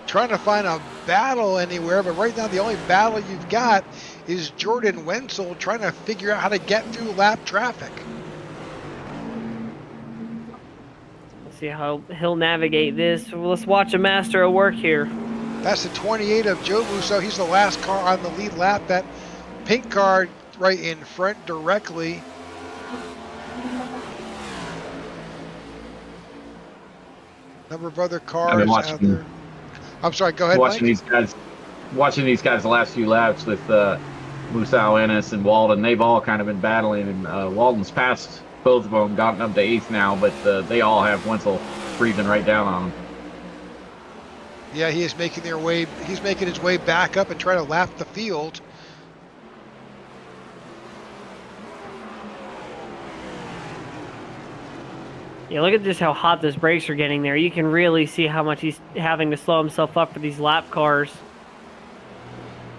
Trying to find a battle anywhere, but right now the only battle you've got is Jordan Wetzel trying to figure out how to get through lap traffic. Let's see how he'll navigate this. Let's watch a master at work here. That's the 28 of Joe Musso. He's the last car on the lead lap. That pink car right in front directly. Number of other cars out there. I'm sorry, go ahead, watching Mike. Watching these guys the last few laps with Musso, Ennis, and Walden. They've all kind of been battling, and Walden's passed both of them, gotten up to 8th now, but they all have Wetzel breathing right down on them. Yeah, he is making he's making his way back up and trying to lap the field. Yeah, look at just how hot those brakes are getting there. You can really see how much he's having to slow himself up for these lap cars.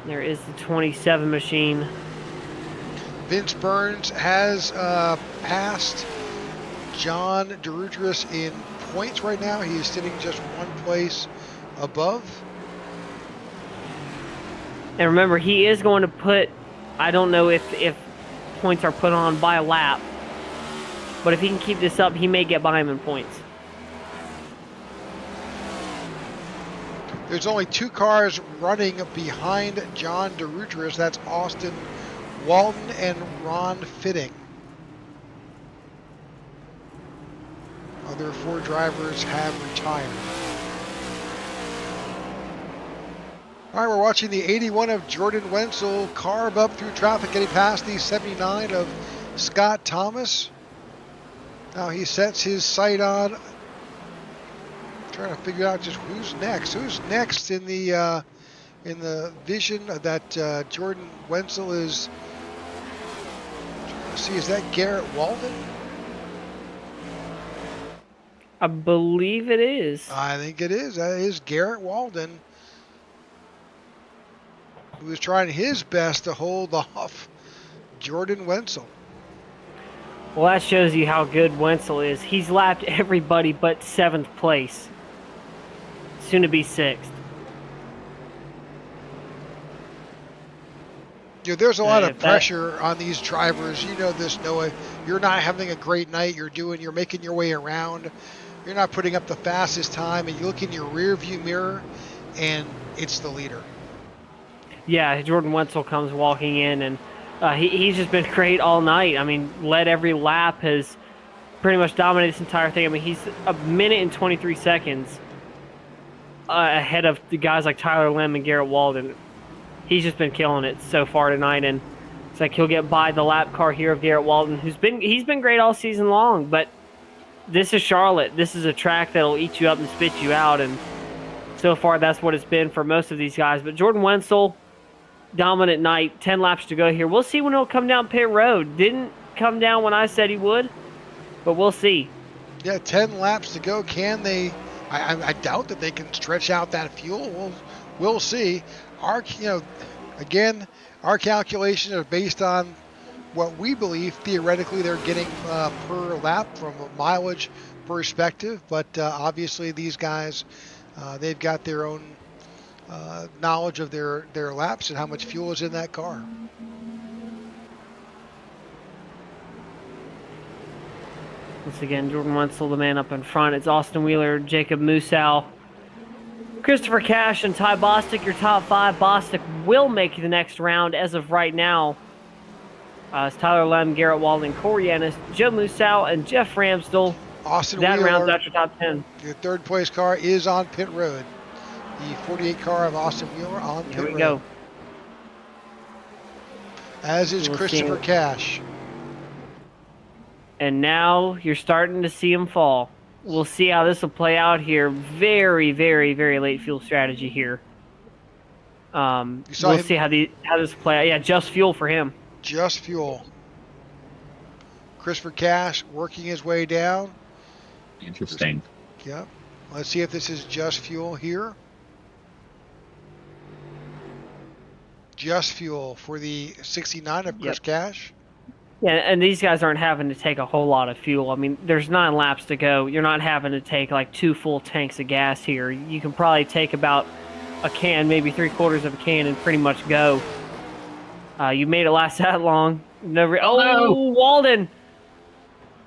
There is the 27 machine. Vince Burns has passed John DeRudris in points right now. He is sitting just one place above. And remember, he is going to put, I don't know if points are put on by lap, but if he can keep this up, he may get by him in points. There's only 2 cars running behind John DeRudris. That's Austin Walton and Ron Fitting. Other 4 drivers have retired. All right, we're watching the 81 of Jordan Wetzel carve up through traffic, getting past the 79 of Scott Thomas. Now he sets his sight on trying to figure out just who's next. Who's next in the vision that Jordan Wetzel is. Let's see, is that Garrett Walden? I believe it is. I think it is. That is Garrett Walden, who is trying his best to hold off Jordan Wetzel. Well, that shows you how good Wetzel is. He's lapped everybody but 7th place. Soon to be 6th. You know, there's a lot of pressure on these drivers. You know this, Noah. You're not having a great night. You're making your way around. You're not putting up the fastest time, and you look in your rear view mirror, and it's the leader. Yeah, Jordan Wetzel comes walking in, and he's just been great all night. I mean, led every lap, has pretty much dominated this entire thing. I mean, he's a minute and 23 seconds ahead of the guys like Tyler Lim and Garrett Walden. He's just been killing it so far tonight, and it's like he'll get by the lap car here of Garrett Walden, he's been great all season long. But this is Charlotte. This is a track that'll eat you up and spit you out, and so far that's what it's been for most of these guys. But Jordan Wetzel, dominant night. 10 laps to go here. We'll see when he'll come down pit road. Didn't come down when I said he would, but we'll see. Yeah, 10 laps to go. Can they? I doubt that they can stretch out that fuel. We'll see. Our calculations are based on what we believe theoretically they're getting per lap from a mileage perspective. But obviously these guys, they've got their own knowledge of their laps and how much fuel is in that car. Once again, Jordan Wetzel, the man up in front. It's Austin Wheeler, Jacob Musow, Christopher Cash, and Ty Bostic, your top 5. Bostic will make the next round as of right now. It's Tyler Lem, Garrett Walden, Corey Ennis, Joe Musow, and Jeff Ramsdell. Austin that Wheeler, rounds out your top 10. Your third place car is on pit road. The 48 car of Austin Wheeler on pit Here we road. go. As is We'll Christopher see. Cash. And now you're starting to see him fall. We'll see how this will play out here. Very, very, very late fuel strategy here. You saw We'll him see how this play out. Yeah, just fuel for him. just fuel. Christopher Cash working his way down. Interesting. Yep. Let's see if this is just fuel here. Just fuel for the 69 of Chris Cash. Yeah, and these guys aren't having to take a whole lot of fuel. I mean, there's 9 laps to go. You're not having to take like 2 full tanks of gas here. You can probably take about a can, maybe 3/4 of a can, and pretty much go. You made it last that long. Never. Oh, no. Walden!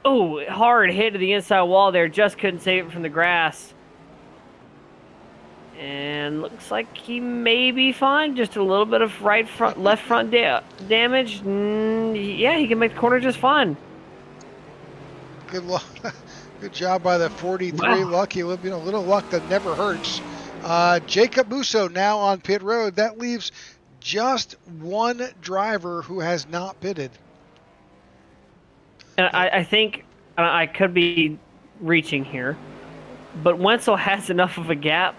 Oh, hard hit to the inside wall there. Just couldn't save it from the grass. And looks like he may be fine. Just a little bit of left front damage. Yeah, he can make the corner just fine. Good luck. Good job by the 43. Wow. Lucky, little luck that never hurts. Jacob Musso now on pit road. That leaves just one driver who has not pitted. And I think I could be reaching here, but Wenzel has enough of a gap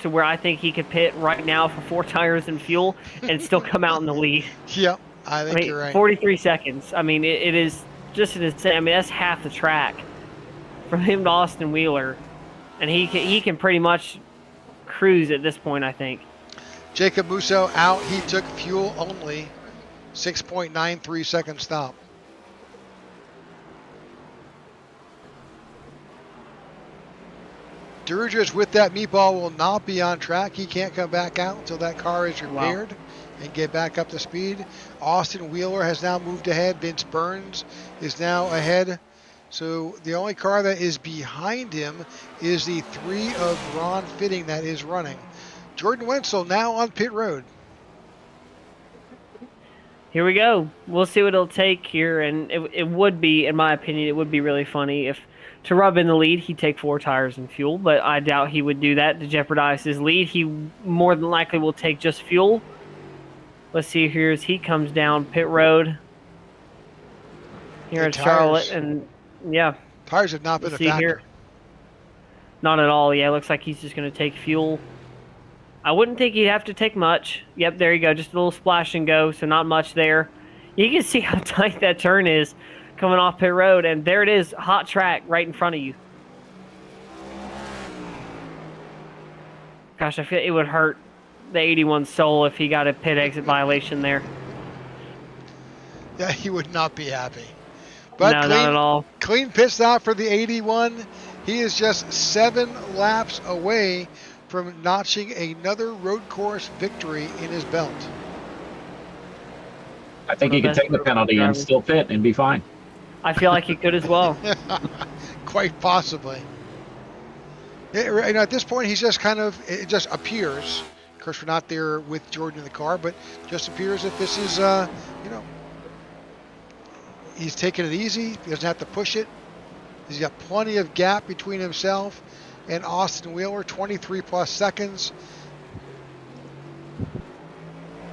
to where I think he could pit right now for 4 tires and fuel and still come out in the lead. Yep, I think you're right. 43 seconds. I mean, it is just insane. I mean, that's half the track from him to Austin Wheeler, and he can pretty much cruise at this point, I think. Jacob Musso out. He took fuel only. 6.93 second stop. Durgis with that meatball will not be on track. He can't come back out until that car is repaired and get back up to speed. Austin Wheeler has now moved ahead. Vince Burns is now ahead. So the only car that is behind him is the 3 of Ron Fitting that is running. Jordan Wenzel now on pit road. Here we go. We'll see what it'll take here, and it would be, in my opinion, it would be really funny if to rub in the lead, he'd take 4 tires and fuel, but I doubt he would do that to jeopardize his lead. He more than likely will take just fuel. Let's see here as he comes down pit road here at Charlotte, and yeah. Tires have not been a factor. Here. Not at all. Yeah, it looks like he's just going to take fuel. I wouldn't think he'd have to take much. Yep, there you go. Just a little splash and go, so not much there. You can see how tight that turn is coming off pit road, and there it is, hot track right in front of you. Gosh, I feel it would hurt the 81's soul if he got a pit exit violation there. Yeah, he would not be happy. But no, not at all. Clean pit stop for the 81. He is just 7 laps away from notching another road course victory in his belt. I think he could take the penalty and still pit and be fine. I feel like he could as well. Quite possibly. At this point, he's just it just appears. Of course, we're not there with Jordan in the car, but just appears that this is, he's taking it easy. He doesn't have to push it. He's got plenty of gap between himself and Austin Wheeler, 23 plus seconds.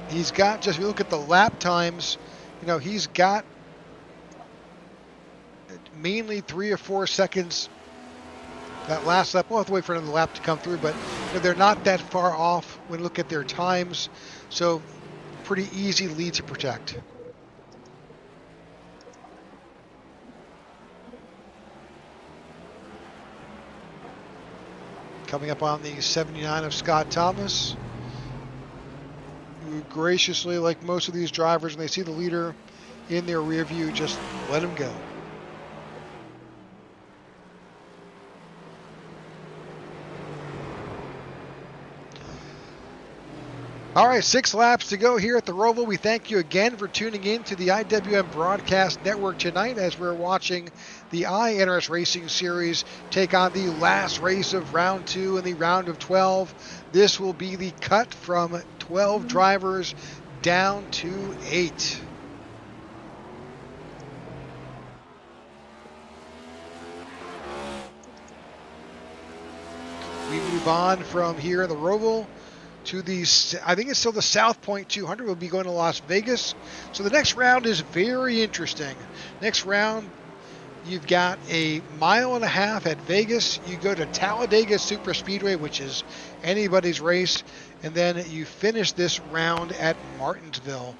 He's got, just if you look at the lap times, he's got mainly 3 or 4 seconds that last lap. We'll have to wait for another lap to come through, but they're not that far off when you look at their times. So pretty easy lead to protect. Coming up on the 79 of Scott Thomas, who graciously, like most of these drivers, when they see the leader in their rear view, just let him go. All right, 6 laps to go here at the Roval. We thank you again for tuning in to the IWM Broadcast Network tonight as we're watching the iNRS Racing Series take on the last race of round 2 in the round of 12. This will be the cut from 12 drivers down to 8. We move move on from here in the Roval to the, I think it's still the South Point 200. We'll be going to Las Vegas. So the next round is very interesting. Next round, you've got a 1.5 miles at Vegas. You go to Talladega Super Speedway, which is anybody's race. And then you finish this round at Martinsville.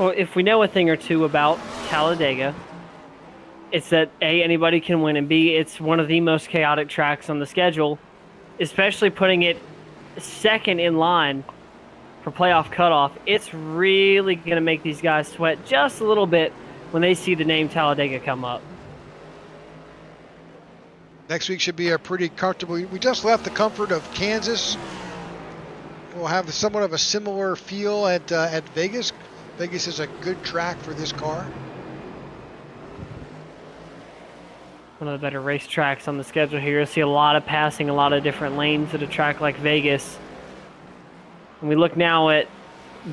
Well, if we know a thing or two about Talladega, it's that A, anybody can win, and B, it's one of the most chaotic tracks on the schedule, especially putting it second in line for playoff cutoff. It's really going to make these guys sweat just a little bit when they see the name Talladega come up. Next week should be a pretty comfortable. We just left the comfort of Kansas. We'll have somewhat of a similar feel at Vegas. Vegas is a good track for this car. One of the better racetracks on the schedule here. You'll see a lot of passing, a lot of different lanes at a track like Vegas. And we look now at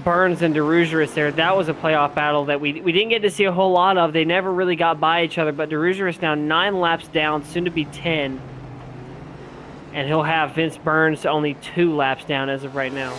Burns and DeRugeris there. That was a playoff battle that we didn't get to see a whole lot of. They never really got by each other, but DeRugeris now 9 laps down, soon to be 10. And he'll have Vince Burns only 2 laps down as of right now.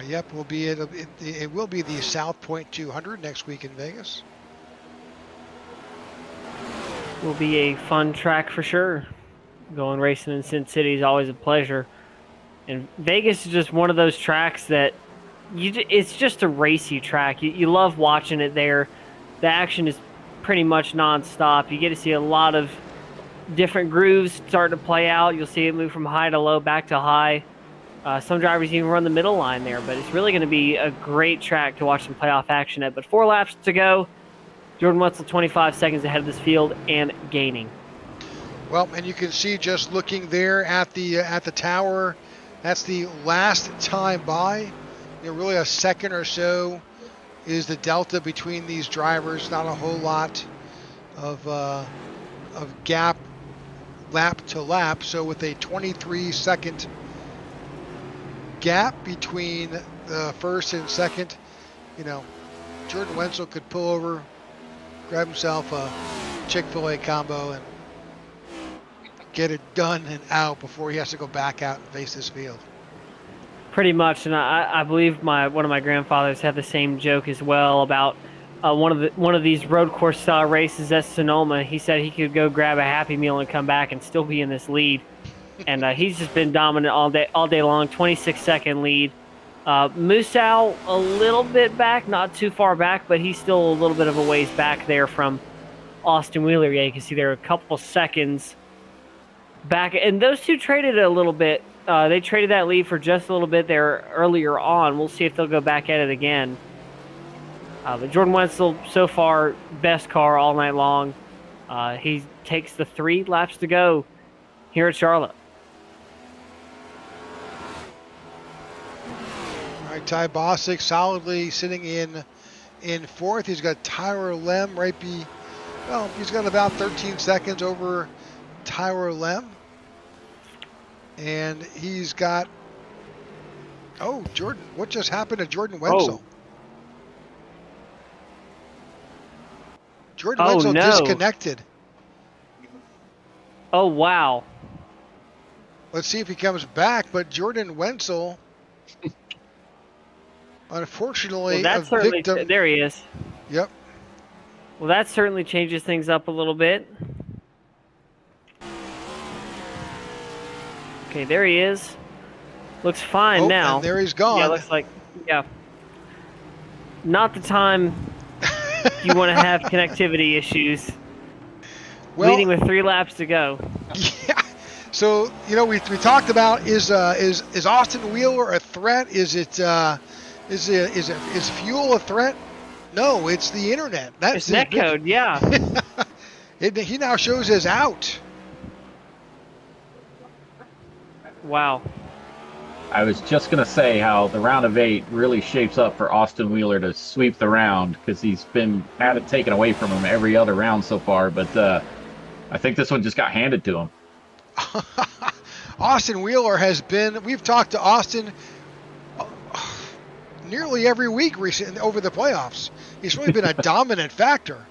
Yep, it will be the South Point 200 next week in Vegas. Will be a fun track for sure. Going racing in Sin City is always a pleasure. And Vegas is just one of those tracks that it's just a racy track. You love watching it there. The action is pretty much nonstop. You get to see a lot of different grooves start to play out. You'll see it move from high to low, back to high. Some drivers even run the middle line there, but it's really going to be a great track to watch some playoff action at. But 4 laps to go. Jordan Wetzel 25 seconds ahead of this field and gaining. Well, and you can see just looking there at the tower, that's the last time by. Really a second or so is the delta between these drivers. Not a whole lot of gap lap to lap. So with a 23-second gap between the first and second, Jordan Wetzel could pull over, grab himself a Chick-fil-A combo, and get it done and out before he has to go back out and face this field. Pretty much, and I believe one of my grandfathers had the same joke as well about one of these road course style races at Sonoma. He said he could go grab a Happy Meal and come back and still be in this lead. And he's just been dominant all day long. 26-second lead. Musau a little bit back, not too far back, but he's still a little bit of a ways back there from Austin Wheeler. Yeah, you can see there are a couple seconds back, and those two traded a little bit. They traded that lead for just a little bit there earlier on. We'll see if they'll go back at it again. But Jordan Wetzel so far best car all night long. He takes the 3 laps to go here at Charlotte. All right, Ty Bosick solidly sitting in 4th. He's got Tyler Lem he's got about 13 seconds over Tyler Lem. And he's got, Jordan, what just happened to Jordan Wetzel? Jordan Wetzel disconnected. Oh, wow. Let's see if he comes back, but Jordan Wetzel, unfortunately, well, victim. There he is. Yep. Well, that certainly changes things up a little bit. Okay, there he is. Looks fine now. And there he's gone. Yeah, looks like, not the time you want to have connectivity issues. Leading with 3 laps to go. Yeah. So, we talked about is Austin Wheeler a threat? Is fuel a threat? No, it's the internet. It's netcode, yeah. He now shows as out. Wow. I was just going to say how the round of 8 really shapes up for Austin Wheeler to sweep the round because he's been had it taken away from him every other round so far. But I think this one just got handed to him. Austin Wheeler has been, we've talked to Austin nearly every week recently over the playoffs. He's really been a dominant factor.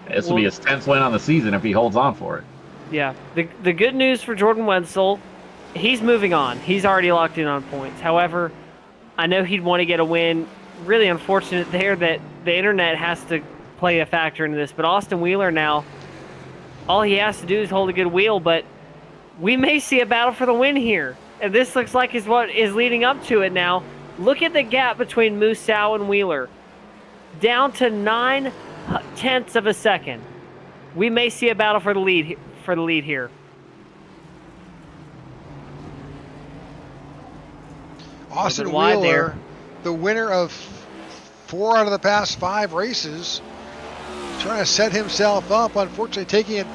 This will be his 10th win on the season if he holds on for it. Yeah. The good news for Jordan Wenzel, he's moving on. He's already locked in on points. However, I know he'd want to get a win. Really unfortunate there that the internet has to play a factor into this. But Austin Wheeler now, all he has to do is hold a good wheel, but we may see a battle for the win here. And this looks like is what is leading up to it now. Look at the gap between Musau and Wheeler. Down to 9/10 of a second. We may see a battle for the lead here. Austin Wheeler, the winner of 4 out of the past 5 races, trying to set himself up. Unfortunately, taking it,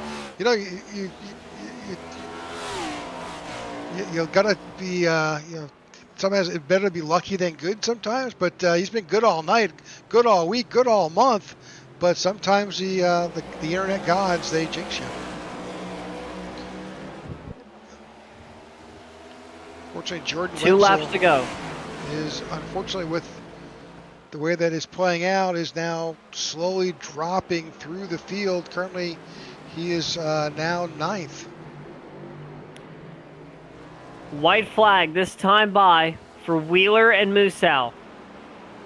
you gotta be, sometimes it's better to be lucky than good sometimes. But he's been good all night, good all week, good all month. But sometimes the internet gods, they jinx you. Unfortunately, Jordan 2 laps to go. Is unfortunately, with the way that is playing out, is now slowly dropping through the field. Currently, he is now 9th. White flag this time by for Wheeler and Musau.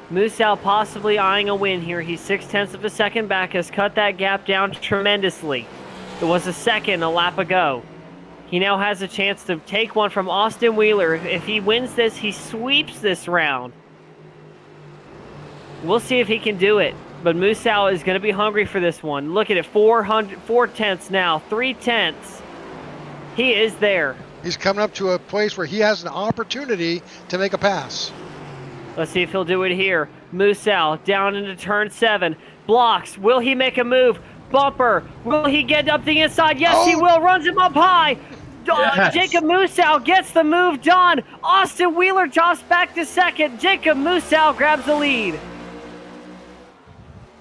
Musau possibly eyeing a win here. He's 0.6 of a second back, has cut that gap down tremendously. It was a second a lap ago. He now has a chance to take one from Austin Wheeler. If he wins this, he sweeps this round. We'll see if he can do it. But Musau is going to be hungry for this one. Look at it, 4/10 now, 3/10. He is there. He's coming up to a place where he has an opportunity to make a pass. Let's see if he'll do it here. Musau down into turn 7. Blocks. Will he make a move? Bumper. Will he get up the inside? Yes, he will. Runs him up high. Yes. Jacob Musau gets the move done. Austin Wheeler drops back to second. Jacob Musau grabs the lead.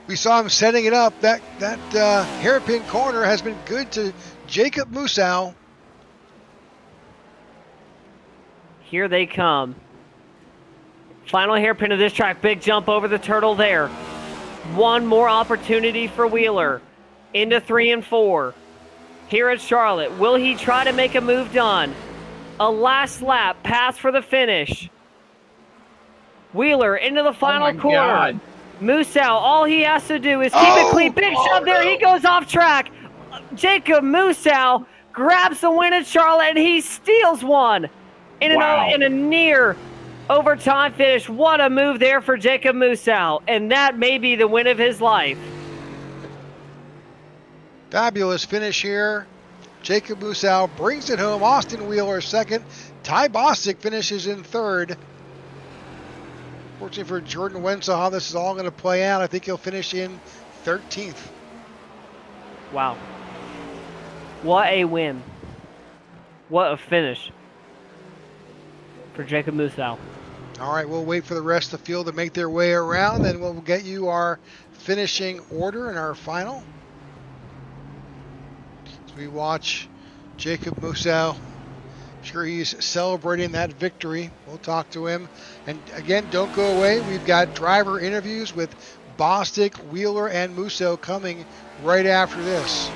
We saw him setting it up. That hairpin corner has been good to Jacob Musau. Here they come. Final hairpin of this track. Big jump over the turtle there. One more opportunity for Wheeler. Into 3 and 4. Here at Charlotte. Will he try to make a move done? A last lap. Pass for the finish. Wheeler into the final corner. God. Musau, all he has to do is keep it clean. Big shove there. He goes off track. Jacob Musau grabs the win at Charlotte, and he steals one in a near overtime finish. What a move there for Jacob Musau, and that may be the win of his life. Fabulous finish here. Jacob Musau brings it home. Austin Wheeler second. Ty Bostic finishes in third. Fortunately for Jordan Wenzel, how this is all going to play out, I think he'll finish in 13th. Wow. What a win. What a finish for Jacob Musau. All right, we'll wait for the rest of the field to make their way around, then we'll get you our finishing order and our final. As we watch Jacob Musau, I'm sure he's celebrating that victory. We'll talk to him. And again, don't go away. We've got driver interviews with Bostic, Wheeler, and Musau coming right after this.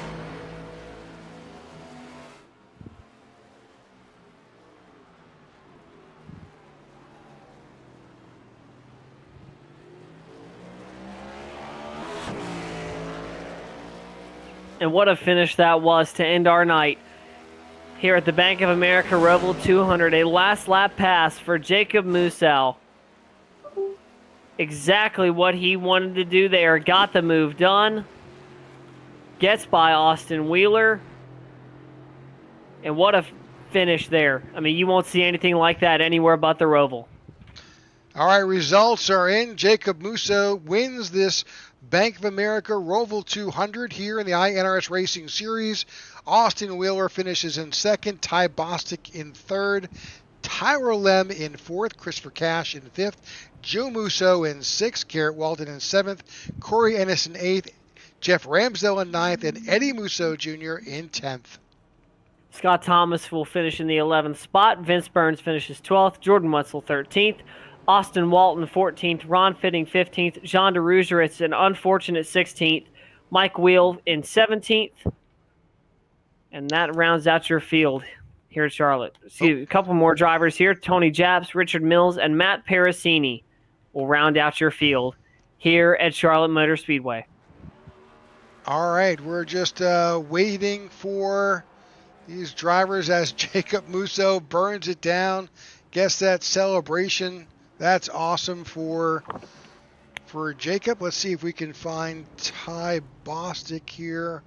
And what a finish that was to end our night here at the Bank of America ROVAL 200. A last lap pass for Jacob Musau. Exactly what he wanted to do there. Got the move done. Gets by Austin Wheeler. And what a finish there. I mean, you won't see anything like that anywhere but the ROVAL. All right, results are in. Jacob Musau wins this Bank of America ROVAL 200 here in the iNRS Racing Series. Austin Wheeler finishes in second, Ty Bostic in third, Tyler Lem in fourth, Christopher Cash in fifth, Joe Musso in sixth, Garrett Walden in seventh, Corey Ennis in eighth, Jeff Ramsdell in ninth, and Eddie Musso Jr. in 10th. Scott Thomas will finish in the 11th spot. Vince Burns finishes 12th. Jordan Wetzel 13th. Austin Walton 14th. Ron Fitting 15th. Jean DeRuger, it's an unfortunate 16th. Mike Wheel in 17th. And that rounds out your field here at Charlotte. See a couple more drivers here. Tony Japs, Richard Mills, and Matt Parasini will round out your field here at Charlotte Motor Speedway. All right, we're just waiting for these drivers as Jacob Musso burns it down. Guess that celebration. That's awesome for Jacob. Let's see if we can find Ty Bostic here.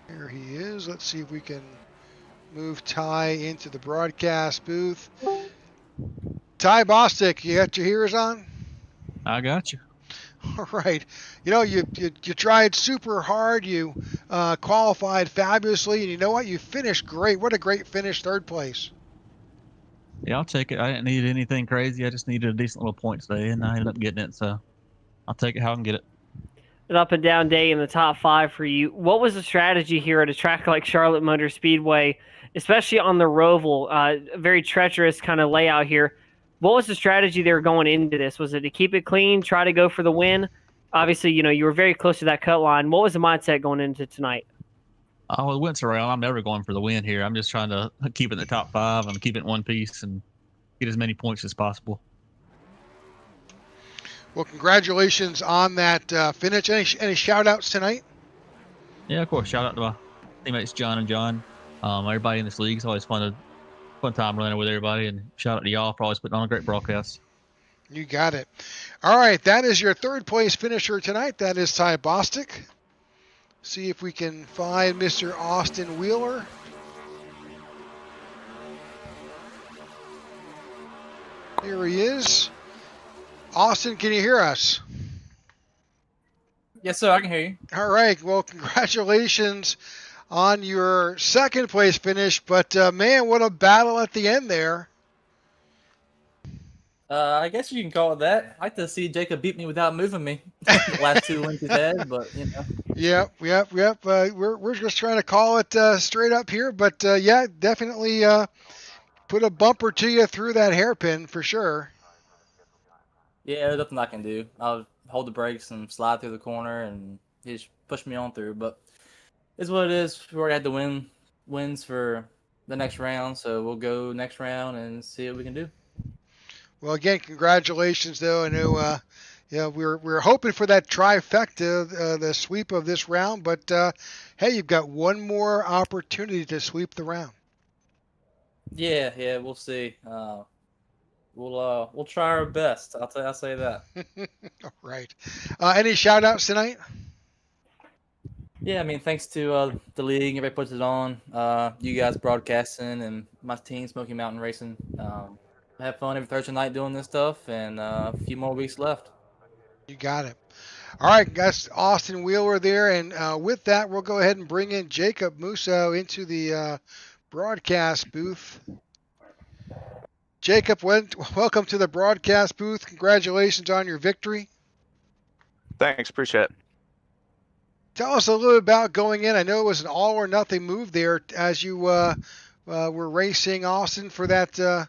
There he is. Let's see if we can move Ty into the broadcast booth. Ty Bostic, you got your hearers on? I got you. All right. You know, you tried super hard. You qualified fabulously. And you know what? You finished great. What a great finish, third place. Yeah, I'll take it. I didn't need anything crazy. I just needed a decent little point today, and I ended up getting it. So I'll take it how I can get it. An up and down day in the top 5 for you. What was the strategy here at a track like Charlotte Motor Speedway, especially on the Roval? A very treacherous kind of layout here. What was the strategy they were going into this? Was it to keep it clean, try to go for the win? Obviously, you know, you were very close to that cut line. What was the mindset going into tonight? Oh, it went around. I'm never going for the win here. I'm just trying to keep it in the top 5 and keep it in one piece and get as many points as possible. Well, congratulations on that finish. Any shout-outs tonight? Yeah, of course. Shout out to my teammates John and John. Everybody in this league. It's always fun time running with everybody. And shout out to y'all for always putting on a great broadcast. You got it. All right, that is your third place finisher tonight. That is Ty Bostic. See if we can find Mr. Austin Wheeler. Here he is. Austin, can you hear us? Yes, sir. I can hear you. All right. Well, congratulations on your second place finish. But, man, what a battle at the end there. I guess you can call it that. I like to see Jacob beat me without moving me. The last 2 wins he's had, but, you know. Yep. We're just trying to call it straight up here. But, yeah, definitely put a bumper to you through that hairpin for sure. Yeah, there's nothing I can do. I'll hold the brakes and slide through the corner, and he just pushed me on through. But it's what it is. We already had the wins for the next round, so we'll go next round and see what we can do. Well, again, congratulations, though. I know, we're hoping for that trifecta, the sweep of this round. But hey, you've got one more opportunity to sweep the round. Yeah, we'll see. We'll try our best. I'll say that. All right. Any shout outs tonight? Yeah, I mean, thanks to the league, everybody puts it on. You guys broadcasting and my team, Smoky Mountain Racing. I have fun every Thursday night doing this stuff, and a few more weeks left. You got it. All right, guys, Austin Wheeler there. And with that, we'll go ahead and bring in Jacob Musso into the broadcast booth. Jacob, welcome to the broadcast booth. Congratulations on your victory. Thanks, appreciate it. Tell us a little bit about going in. I know it was an all or nothing move there as you were racing Austin for that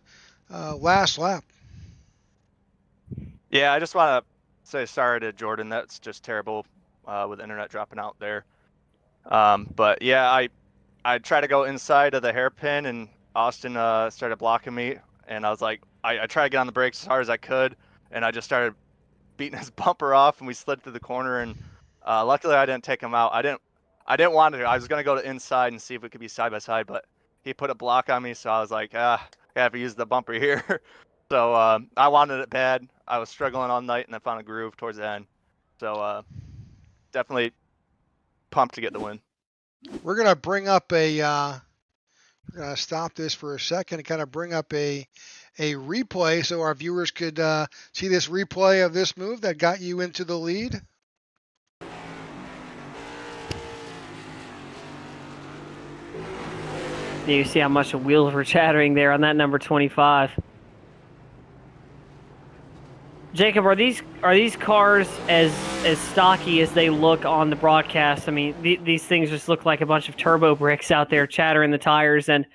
last lap. Yeah, I just want to say sorry to Jordan. That's just terrible with the internet dropping out there. But yeah, I tried to go inside of the hairpin, and Austin started blocking me. And I was like, I tried to get on the brakes as hard as I could, and I just started beating his bumper off, and we slid through the corner. And luckily, I didn't take him out. I didn't want to. I was gonna go to inside and see if we could be side by side, but he put a block on me, so I was like, I have to use the bumper here. So I wanted it bad. I was struggling all night, and I found a groove towards the end. So definitely pumped to get the win. We're gonna bring up a. We're going to stop this for a second and kind of bring up a a replay so our viewers could see this replay of this move that got you into the lead. You see how much the wheels were chattering there on that number 25. Jacob, are these cars as stocky as they look on the broadcast? I mean, these things just look like a bunch of turbo bricks out there chattering the tires and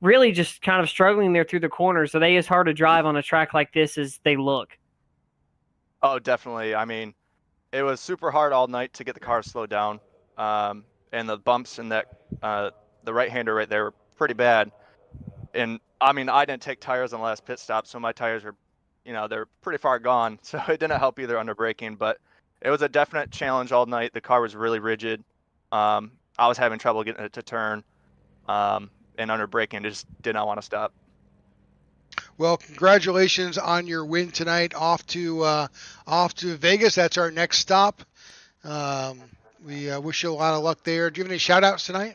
really just kind of struggling there through the corners. Are they as hard to drive on a track like this as they look? Oh, definitely. I mean, it was super hard all night to get the car slowed down, and the bumps in that the right-hander right there were pretty bad. And I mean, I didn't take tires on the last pit stop, so my tires were, they're pretty far gone. So it didn't help either under braking, but it was a definite challenge all night. The car was really rigid. I was having trouble getting it to turn, and under braking, just did not want to stop. Well, congratulations on your win tonight. Off to Vegas. That's our next stop. We wish you a lot of luck there. Do you have any shout-outs tonight?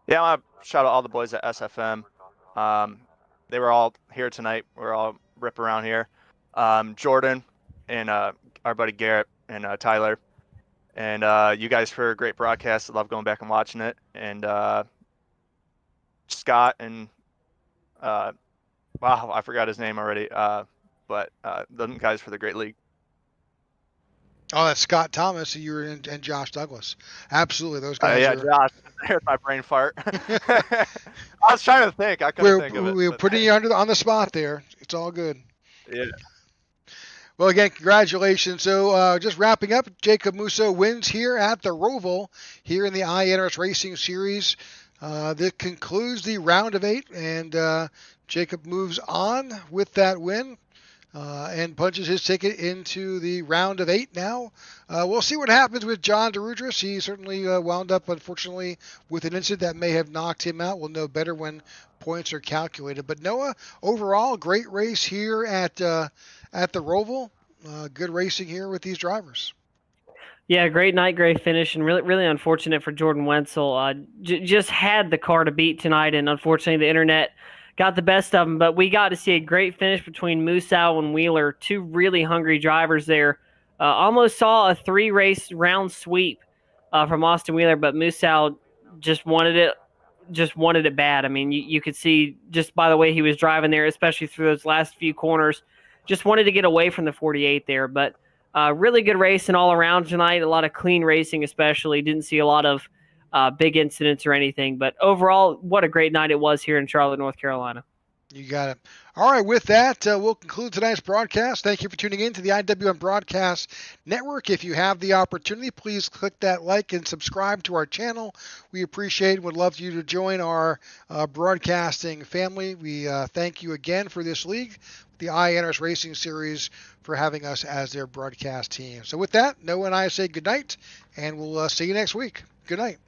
Yeah, I want to shout out all the boys at SFM. They were all here tonight. We're all rip around here. Jordan and our buddy Garrett and Tyler. And you guys for a great broadcast. I love going back and watching it. And Scott and wow, I forgot his name already. But the guys for the great league. Oh, that's Scott Thomas and Josh Douglas. Absolutely, those guys. Yeah, Josh. There's my brain fart. I was trying to think. I couldn't think of it. We were putting you on the spot there. It's all good. Yeah. Well, again, congratulations. So just wrapping up, Jacob Musso wins here at the Roval here in the iNRS Racing Series. That concludes the round of 8, and Jacob moves on with that win. And punches his ticket into the round of 8 now. We'll see what happens with John DeRudris. He certainly wound up, unfortunately, with an incident that may have knocked him out. We'll know better when points are calculated. But Noah, overall, great race here at the Roval. Good racing here with these drivers. Yeah, great night, great finish, and really, really unfortunate for Jordan Wenzel. Just had the car to beat tonight, and unfortunately the internet got the best of them, but we got to see a great finish between Musow and Wheeler, two really hungry drivers there. Almost saw a 3-race round sweep from Austin Wheeler, but Musow just wanted it bad. I mean, you could see just by the way he was driving there, especially through those last few corners, just wanted to get away from the 48 there. But really good racing all around tonight, a lot of clean racing especially. Didn't see a lot of big incidents or anything, but overall, what a great night it was here in Charlotte, North Carolina. You got it. All right, with that, we'll conclude tonight's broadcast. Thank you for tuning in to the IWM Broadcast Network. If you have the opportunity, please click that like and subscribe to our channel. We appreciate and would love you to join our broadcasting family. We thank you again for this league, the iNRS Racing Series, for having us as their broadcast team. So with that, Noah and I say good night, and we'll see you next week. Good night.